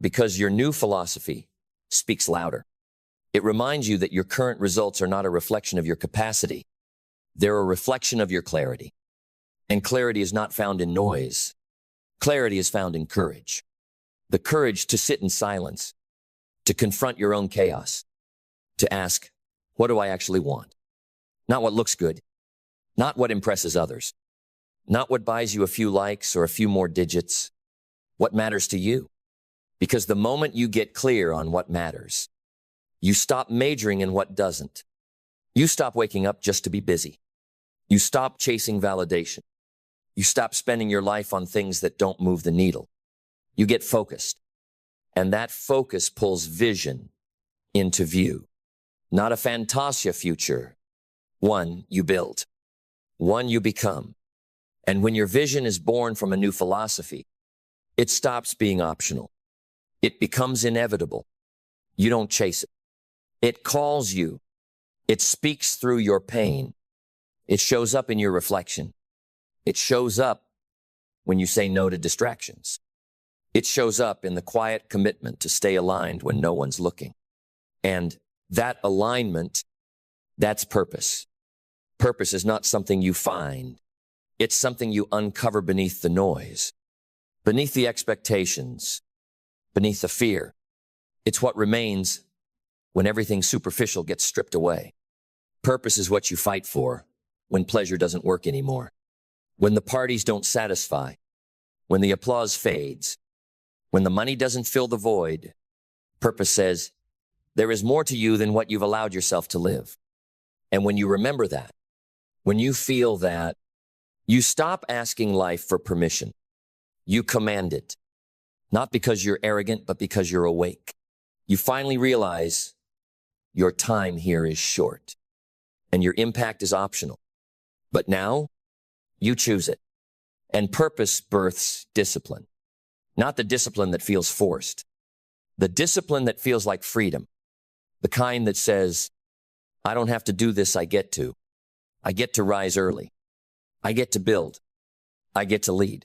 because your new philosophy speaks louder. It reminds you that your current results are not a reflection of your capacity. They're a reflection of your clarity. And clarity is not found in noise. Clarity is found in courage. The courage to sit in silence, to confront your own chaos, to ask, what do I actually want? Not what looks good, not what impresses others, not what buys you a few likes or a few more digits, what matters to you. Because the moment you get clear on what matters, you stop majoring in what doesn't. You stop waking up just to be busy. You stop chasing validation. You stop spending your life on things that don't move the needle. You get focused. And that focus pulls vision into view. Not a fantasia future, one you build, one you become. And when your vision is born from a new philosophy, it stops being optional. It becomes inevitable. You don't chase it. It calls you. It speaks through your pain. It shows up in your reflection. It shows up when you say no to distractions. It shows up in the quiet commitment to stay aligned when no one's looking. And that alignment, that's purpose. Purpose is not something you find. It's something you uncover beneath the noise, beneath the expectations, beneath the fear. It's what remains when everything superficial gets stripped away. Purpose is what you fight for when pleasure doesn't work anymore, when the parties don't satisfy, when the applause fades, when the money doesn't fill the void. Purpose says, there is more to you than what you've allowed yourself to live. And when you remember that, when you feel that, you stop asking life for permission. You command it, not because you're arrogant, but because you're awake. You finally realize your time here is short and your impact is optional. But now you choose it. And purpose births discipline, not the discipline that feels forced, the discipline that feels like freedom, the kind that says, I don't have to do this, I get to. I get to rise early. I get to build. I get to lead.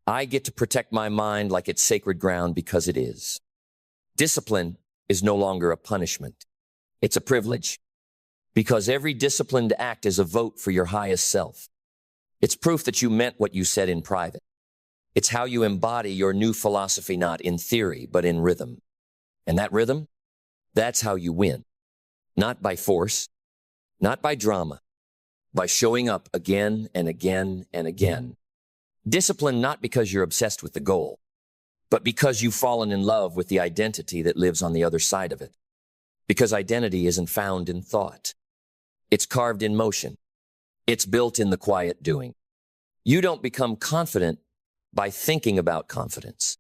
I get to protect my mind like it's sacred ground because it is. Discipline is no longer a punishment. It's a privilege. Because every disciplined act is a vote for your highest self. It's proof that you meant what you said in private. It's how you embody your new philosophy, not in theory, but in rhythm. And that rhythm, that's how you win. Not by force, not by drama, by showing up again and again and again. Discipline not because you're obsessed with the goal, but because you've fallen in love with the identity that lives on the other side of it. Because identity isn't found in thought. It's carved in motion. It's built in the quiet doing. You don't become confident by thinking about confidence.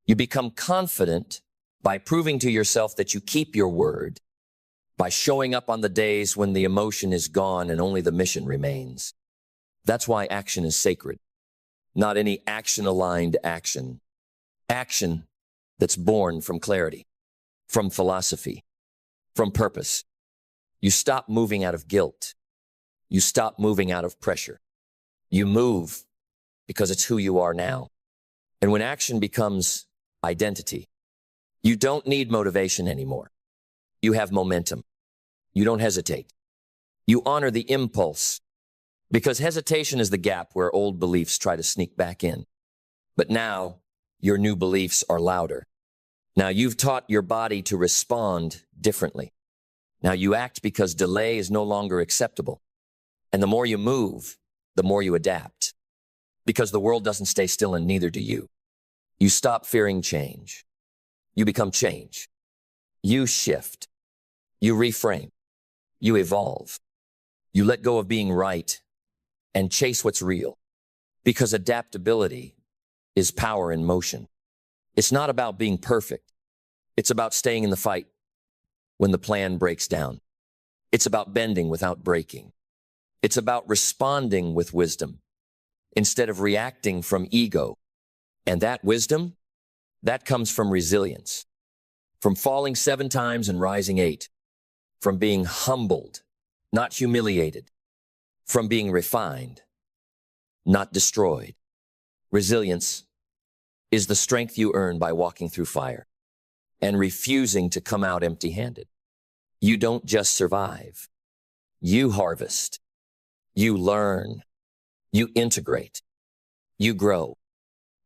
You become confident by proving to yourself that you keep your word, by showing up on the days when the emotion is gone and only the mission remains. That's why action is sacred. Not any action-aligned action. Action that's born from clarity, from philosophy, from purpose. You stop moving out of guilt. You stop moving out of pressure. You move because it's who you are now. And when action becomes identity, you don't need motivation anymore. You have momentum. You don't hesitate. You honor the impulse, because hesitation is the gap where old beliefs try to sneak back in. But now, your new beliefs are louder. Now you've taught your body to respond differently. Now you act because delay is no longer acceptable. And the more you move, the more you adapt. Because the world doesn't stay still and neither do you. You stop fearing change. You become change. You shift. You reframe. You evolve. You let go of being right and chase what's real. Because adaptability is power in motion. It's not about being perfect. It's about staying in the fight when the plan breaks down. It's about bending without breaking. It's about responding with wisdom instead of reacting from ego. And that wisdom, that comes from resilience, from falling 7 times and rising 8, from being humbled, not humiliated, from being refined, not destroyed. Resilience is the strength you earn by walking through fire and refusing to come out empty-handed. You don't just survive. You harvest. You learn. You integrate. You grow.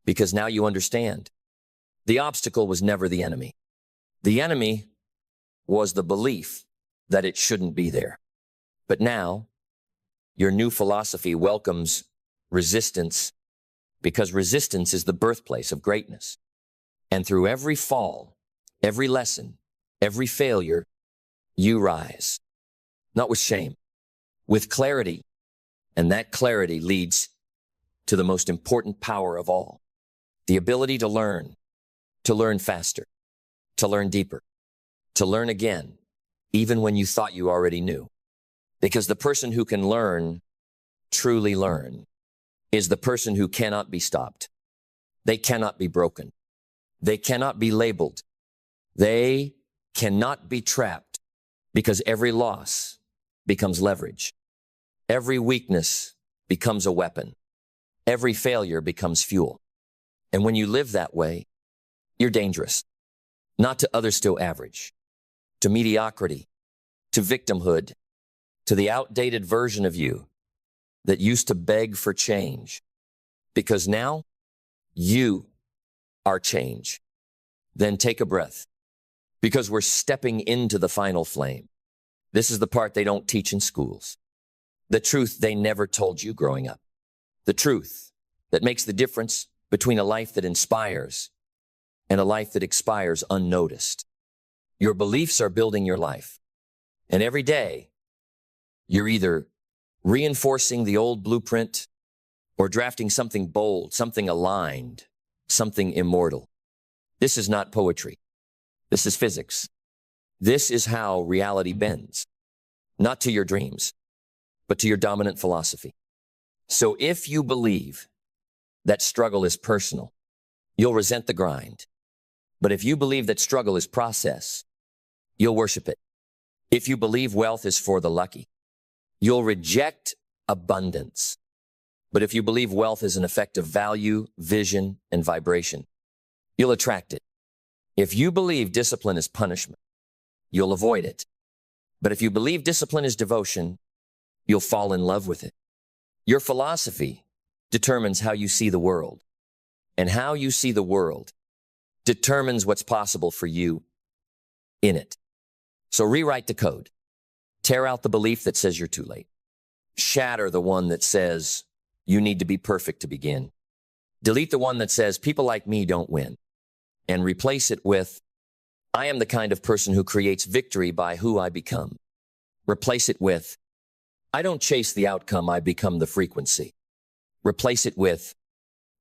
Because now you understand. The obstacle was never the enemy. The enemy was the belief that it shouldn't be there. But now, your new philosophy welcomes resistance because resistance is the birthplace of greatness. And through every fall, every lesson, every failure, you rise. Not with shame, with clarity. And that clarity leads to the most important power of all, the ability to learn faster, to learn deeper, to learn again, even when you thought you already knew. Because the person who can learn, truly learn, is the person who cannot be stopped. They cannot be broken. They cannot be labeled. They cannot be trapped, because every loss becomes leverage. Every weakness becomes a weapon. Every failure becomes fuel. And when you live that way, you're dangerous. Not to others still average, to mediocrity, to victimhood, to the outdated version of you that used to beg for change. Because now you are change. Then take a breath, because we're stepping into the final flame. This is the part they don't teach in schools. The truth they never told you growing up. The truth that makes the difference between a life that inspires and a life that expires unnoticed. Your beliefs are building your life. And every day, you're either reinforcing the old blueprint or drafting something bold, something aligned, something immortal. This is not poetry. This is physics. This is how reality bends. Not to your dreams, but to your dominant philosophy. So if you believe that struggle is personal, you'll resent the grind. But if you believe that struggle is process, you'll worship it. If you believe wealth is for the lucky, you'll reject abundance. But if you believe wealth is an effect of value, vision, and vibration, you'll attract it. If you believe discipline is punishment, you'll avoid it. But if you believe discipline is devotion, you'll fall in love with it. Your philosophy determines how you see the world, and how you see the world determines what's possible for you in it. So rewrite the code. Tear out the belief that says you're too late. Shatter the one that says you need to be perfect to begin. Delete the one that says people like me don't win, and replace it with I am the kind of person who creates victory by who I become. Replace it with I don't chase the outcome, I become the frequency. Replace it with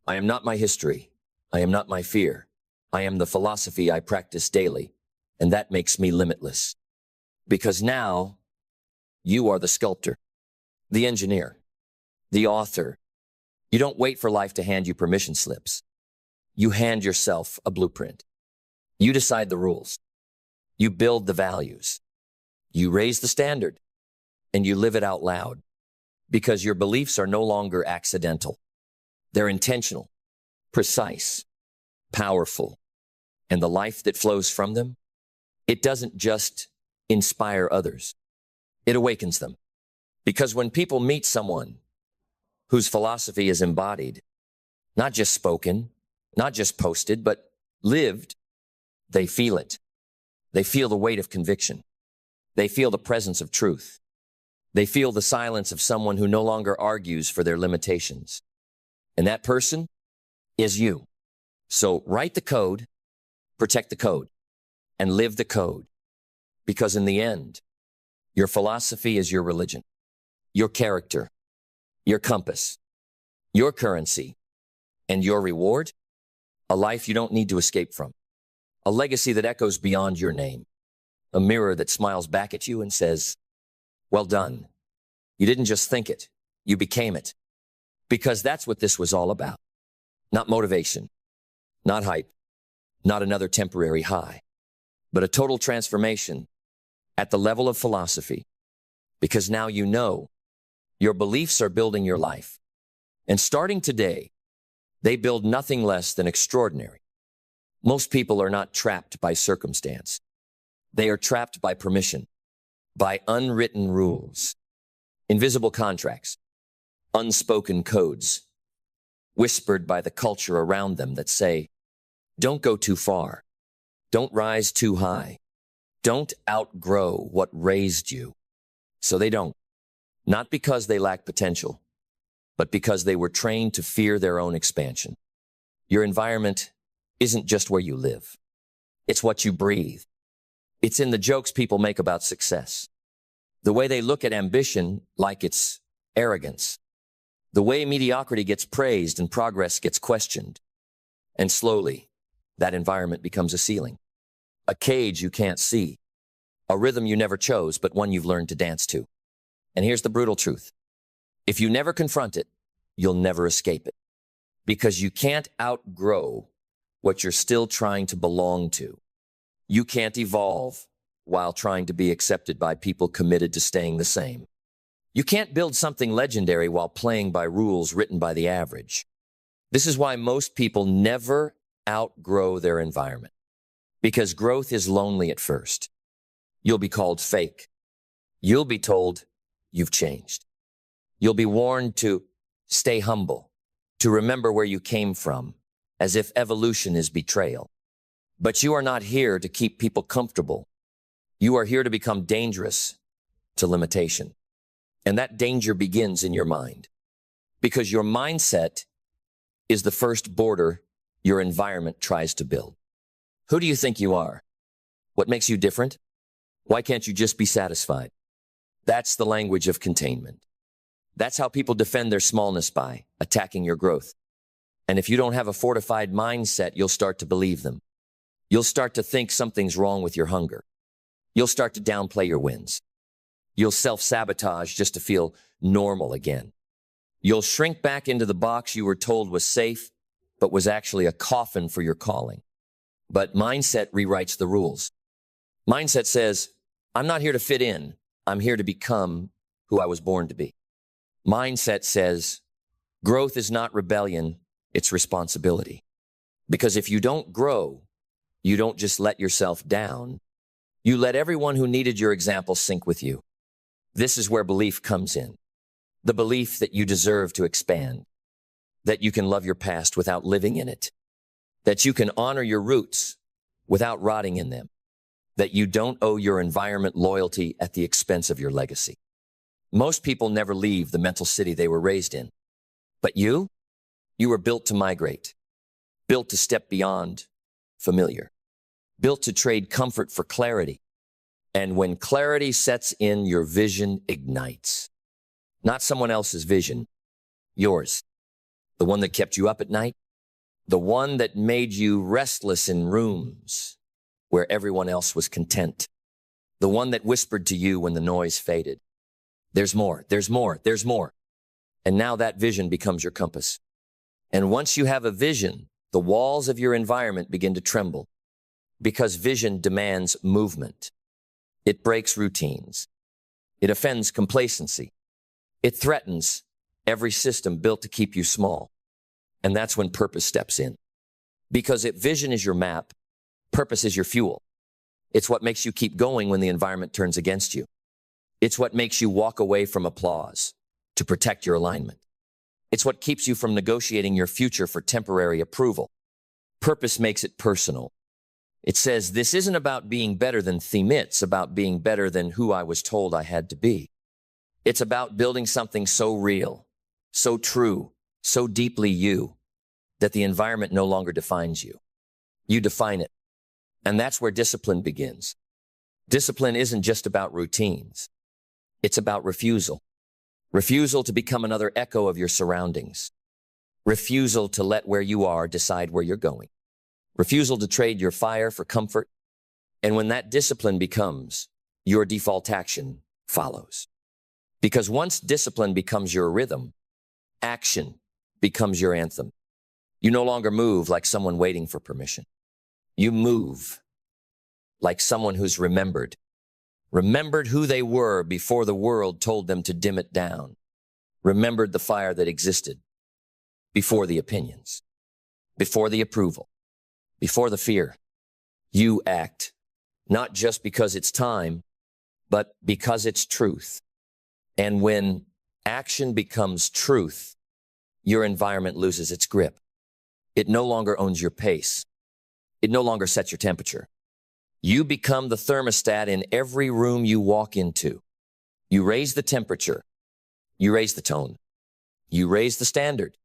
I am not my history. I am not my fear. I am the philosophy I practice daily, and that makes me limitless. Because now you are the sculptor, the engineer, the author. You don't wait for life to hand you permission slips. You hand yourself a blueprint. You decide the rules. You build the values. You raise the standard, and you live it out loud, because your beliefs are no longer accidental. They're intentional, precise, powerful, and the life that flows from them, it doesn't just inspire others. It awakens them. Because when people meet someone whose philosophy is embodied, not just spoken, not just posted, but lived, they feel it. They feel the weight of conviction. They feel the presence of truth. They feel the silence of someone who no longer argues for their limitations. And that person is you. So write the code, protect the code, and live the code. Because in the end, your philosophy is your religion, your character, your compass, your currency, and your reward, a life you don't need to escape from, a legacy that echoes beyond your name, a mirror that smiles back at you and says, well done. You didn't just think it, you became it. Because that's what this was all about. Not motivation, not hype, not another temporary high, but a total transformation at the level of philosophy. Because now you know your beliefs are building your life. And starting today, they build nothing less than extraordinary. Most people are not trapped by circumstance. They are trapped by permission, by unwritten rules, invisible contracts, unspoken codes, whispered by the culture around them that say, don't go too far, don't rise too high, don't outgrow what raised you. So they don't, not because they lack potential, but because they were trained to fear their own expansion. Your environment isn't just where you live. It's what you breathe. It's in the jokes people make about success. The way they look at ambition like it's arrogance. The way mediocrity gets praised and progress gets questioned. And slowly, that environment becomes a ceiling. A cage you can't see. A rhythm you never chose, but one you've learned to dance to. And here's the brutal truth. If you never confront it, you'll never escape it. Because you can't outgrow what you're still trying to belong to. You can't evolve while trying to be accepted by people committed to staying the same. You can't build something legendary while playing by rules written by the average. This is why most people never outgrow their environment. Because growth is lonely at first. You'll be called fake. You'll be told you've changed. You'll be warned to stay humble, to remember where you came from, as if evolution is betrayal. But you are not here to keep people comfortable. You are here to become dangerous to limitation. And that danger begins in your mind. Because your mindset is the first border your environment tries to build. Who do you think you are? What makes you different? Why can't you just be satisfied? That's the language of containment. That's how people defend their smallness, by attacking your growth. And if you don't have a fortified mindset, you'll start to believe them. You'll start to think something's wrong with your hunger. You'll start to downplay your wins. You'll self-sabotage just to feel normal again. You'll shrink back into the box you were told was safe, but was actually a coffin for your calling. But mindset rewrites the rules. Mindset says, I'm not here to fit in. I'm here to become who I was born to be. Mindset says, growth is not rebellion, it's responsibility. Because if you don't grow, you don't just let yourself down. You let everyone who needed your example sink with you. This is where belief comes in. The belief that you deserve to expand, that you can love your past without living in it, that you can honor your roots without rotting in them, that you don't owe your environment loyalty at the expense of your legacy. Most people never leave the mental city they were raised in. But you were built to migrate, built to step beyond familiar, built to trade comfort for clarity. And when clarity sets in, your vision ignites. Not someone else's vision, yours. The one that kept you up at night, the one that made you restless in rooms where everyone else was content, the one that whispered to you when the noise faded. There's more, there's more, there's more. And now that vision becomes your compass. And once you have a vision, the walls of your environment begin to tremble because vision demands movement. It breaks routines. It offends complacency. It threatens every system built to keep you small. And that's when purpose steps in. Because if vision is your map, purpose is your fuel. It's what makes you keep going when the environment turns against you. It's what makes you walk away from applause to protect your alignment. It's what keeps you from negotiating your future for temporary approval. Purpose makes it personal. It says, this isn't about being better than theme, it's about being better than who I was told I had to be. It's about building something so real, so true, so deeply you, that the environment no longer defines you. You define it. And that's where discipline begins. Discipline isn't just about routines. It's about refusal. Refusal to become another echo of your surroundings. Refusal to let where you are decide where you're going. Refusal to trade your fire for comfort. And when that discipline becomes your default action, follows. Because once discipline becomes your rhythm, action becomes your anthem. You no longer move like someone waiting for permission. You move like someone who's remembered who they were before the world told them to dim it down, remembered the fire that existed before the opinions, before the approval, before the fear. You act, not just because it's time, but because it's truth. And when action becomes truth, your environment loses its grip. It no longer owns your pace. It no longer sets your temperature. You become the thermostat in every room you walk into. You raise the temperature. You raise the tone. You raise the standard.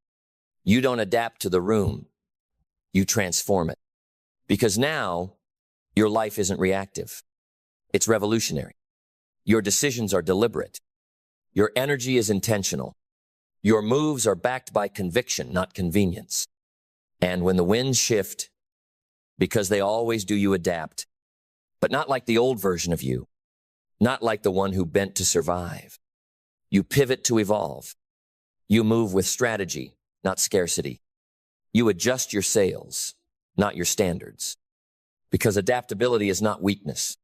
You don't adapt to the room. You transform it. Because now, your life isn't reactive. It's revolutionary. Your decisions are deliberate. Your energy is intentional. Your moves are backed by conviction, not convenience. And when the winds shift, because they always do, you adapt. But not like the old version of you. Not like the one who bent to survive. You pivot to evolve. You move with strategy, not scarcity. You adjust your sails, not your standards. Because adaptability is not weakness.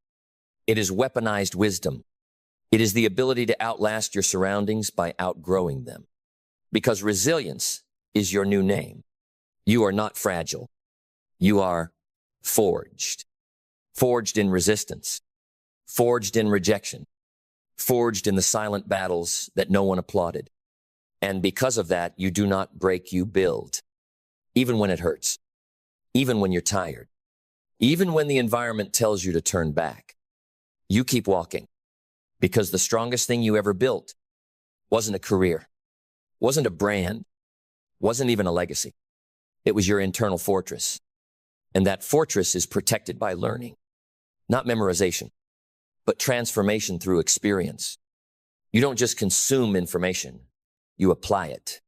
It is weaponized wisdom. It is the ability to outlast your surroundings by outgrowing them. Because resilience is your new name. You are not fragile. You are forged. Forged in resistance. Forged in rejection. Forged in the silent battles that no one applauded. And because of that, you do not break, you build. Even when it hurts. Even when you're tired. Even when the environment tells you to turn back. You keep walking. Because the strongest thing you ever built wasn't a career. Wasn't a brand. Wasn't even a legacy. It was your internal fortress. And that fortress is protected by learning. Not memorization, but transformation through experience. You don't just consume information. You apply it.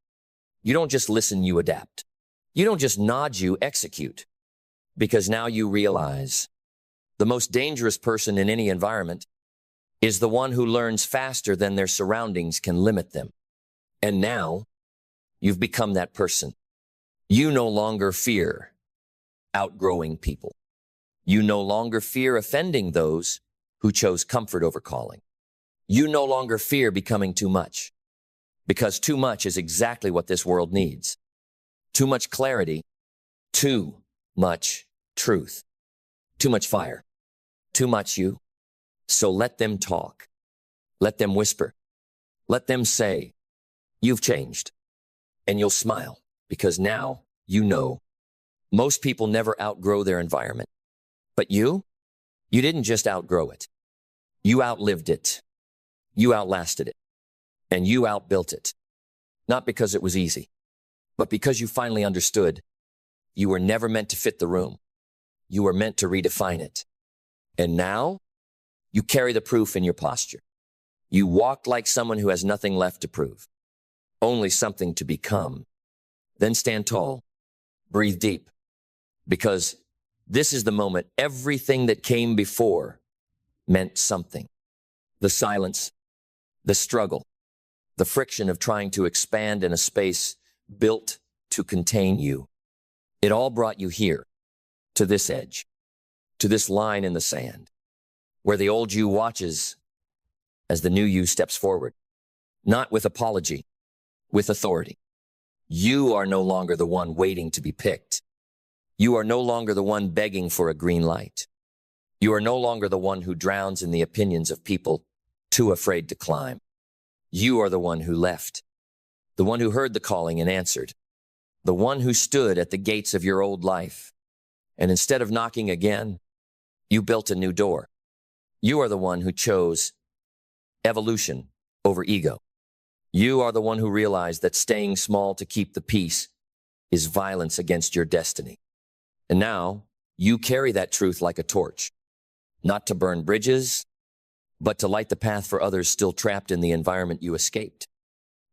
You don't just listen, you adapt. You don't just nod, you execute. Because now you realize the most dangerous person in any environment is the one who learns faster than their surroundings can limit them. And now you've become that person. You no longer fear outgrowing people. You no longer fear offending those who chose comfort over calling. You no longer fear becoming too much. Because too much is exactly what this world needs. Too much clarity, too much truth, too much fire, too much you. So let them talk. Let them whisper. Let them say, you've changed. And you'll smile because now you know. Most people never outgrow their environment. But you didn't just outgrow it. You outlived it. You outlasted it. And you outbuilt it. Not because it was easy, but because you finally understood you were never meant to fit the room. You were meant to redefine it. And now you carry the proof in your posture. You walk like someone who has nothing left to prove, only something to become. Then stand tall, breathe deep, because this is the moment everything that came before meant something. The silence, the struggle, the friction of trying to expand in a space built to contain you. It all brought you here, to this edge, to this line in the sand, where the old you watches as the new you steps forward, not with apology, with authority. You are no longer the one waiting to be picked. You are no longer the one begging for a green light. You are no longer the one who drowns in the opinions of people too afraid to climb. You are the one who left, the one who heard the calling and answered, the one who stood at the gates of your old life. And instead of knocking again, you built a new door. You are the one who chose evolution over ego. You are the one who realized that staying small to keep the peace is violence against your destiny. And now you carry that truth like a torch, not to burn bridges, but to light the path for others still trapped in the environment you escaped.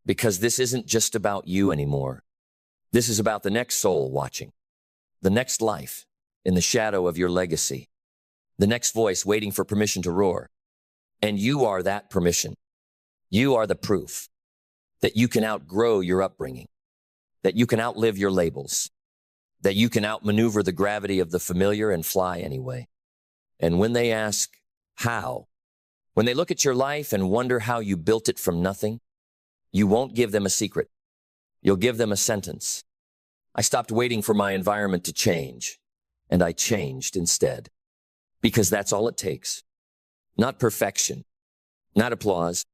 Because this isn't just about you anymore. This is about the next soul watching, the next life in the shadow of your legacy, the next voice waiting for permission to roar. And you are that permission. You are the proof that you can outgrow your upbringing, that you can outlive your labels, that you can outmaneuver the gravity of the familiar and fly anyway. And when they ask, how? When they look at your life and wonder how you built it from nothing, you won't give them a secret. You'll give them a sentence. I stopped waiting for my environment to change, and I changed instead. Because that's all it takes. Not perfection, not applause,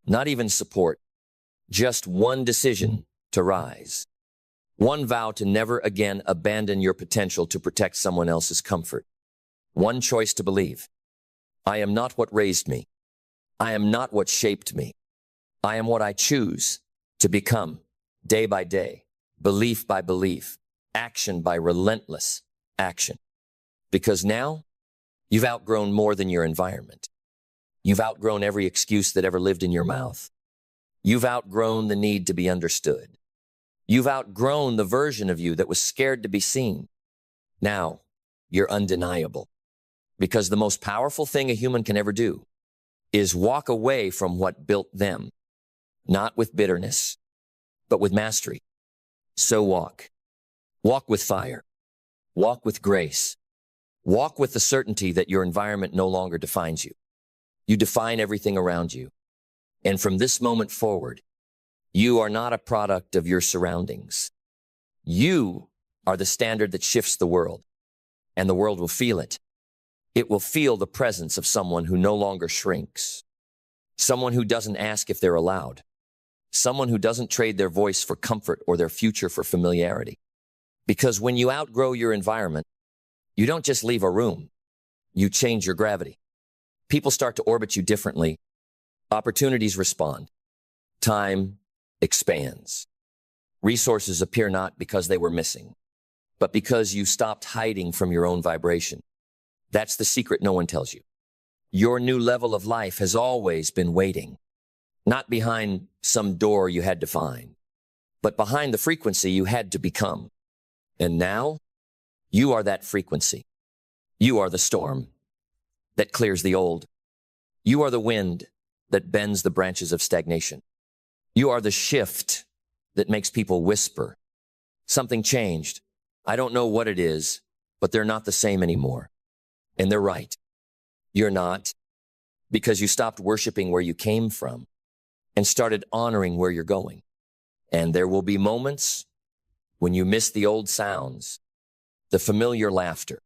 not even support. Just one decision to rise. One vow to never again abandon your potential to protect someone else's comfort. One choice to believe. I am not what raised me. I am not what shaped me. I am what I choose to become, day by day, belief by belief, action by relentless action. Because now, you've outgrown more than your environment. You've outgrown every excuse that ever lived in your mouth. You've outgrown the need to be understood. You've outgrown the version of you that was scared to be seen. Now, you're undeniable. Because the most powerful thing a human can ever do is walk away from what built them, not with bitterness, but with mastery. So walk. Walk with fire. Walk with grace. Walk with the certainty that your environment no longer defines you. You define everything around you. And from this moment forward, you are not a product of your surroundings. You are the standard that shifts the world, and the world will feel it. It will feel the presence of someone who no longer shrinks, someone who doesn't ask if they're allowed, someone who doesn't trade their voice for comfort or their future for familiarity. Because when you outgrow your environment, you don't just leave a room, you change your gravity. People start to orbit you differently. Opportunities respond. Time expands. Resources appear not because they were missing, but because you stopped hiding from your own vibration. That's the secret no one tells you. Your new level of life has always been waiting, not behind some door you had to find, but behind the frequency you had to become. And now, you are that frequency. You are the storm that clears the old. You are the wind that bends the branches of stagnation. You are the shift that makes people whisper. Something changed. I don't know what it is, but they're not the same anymore. And they're right. You're not, because you stopped worshiping where you came from and started honoring where you're going. And there will be moments when you miss the old sounds, the familiar laughter,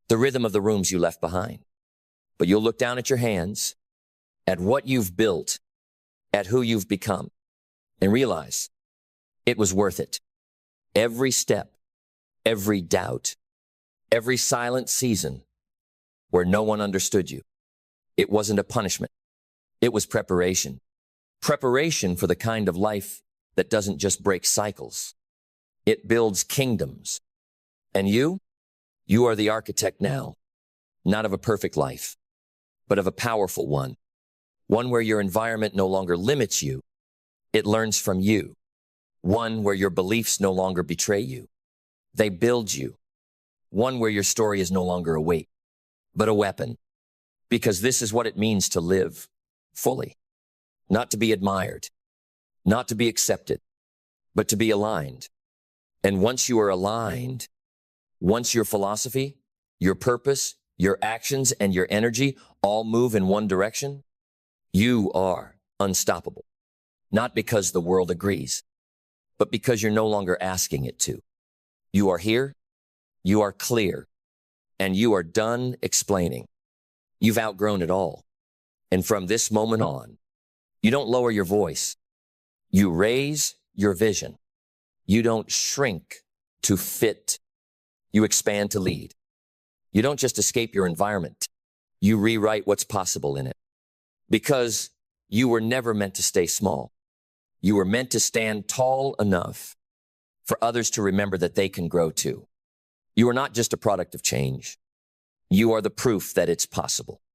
the rhythm of the rooms you left behind. But you'll look down at your hands, at what you've built, at who you've become, and realize it was worth it. Every step, every doubt, every silent season where no one understood you. It wasn't a punishment. It was preparation. Preparation for the kind of life that doesn't just break cycles. It builds kingdoms. And you are the architect now, not of a perfect life, but of a powerful one. One where your environment no longer limits you. It learns from you. One where your beliefs no longer betray you. They build you. One where your story is no longer a weight, but a weapon. Because this is what it means to live fully. Not to be admired, not to be accepted, but to be aligned. And once you are aligned, once your philosophy, your purpose, your actions, and your energy all move in one direction, you are unstoppable. Not because the world agrees, but because you're no longer asking it to. You are here, you are clear, and you are done explaining. You've outgrown it all. And from this moment on, you don't lower your voice. You raise your vision. You don't shrink to fit. You expand to lead. You don't just escape your environment. You rewrite what's possible in it. Because you were never meant to stay small. You were meant to stand tall enough for others to remember that they can grow too. You are not just a product of change. You are the proof that it's possible.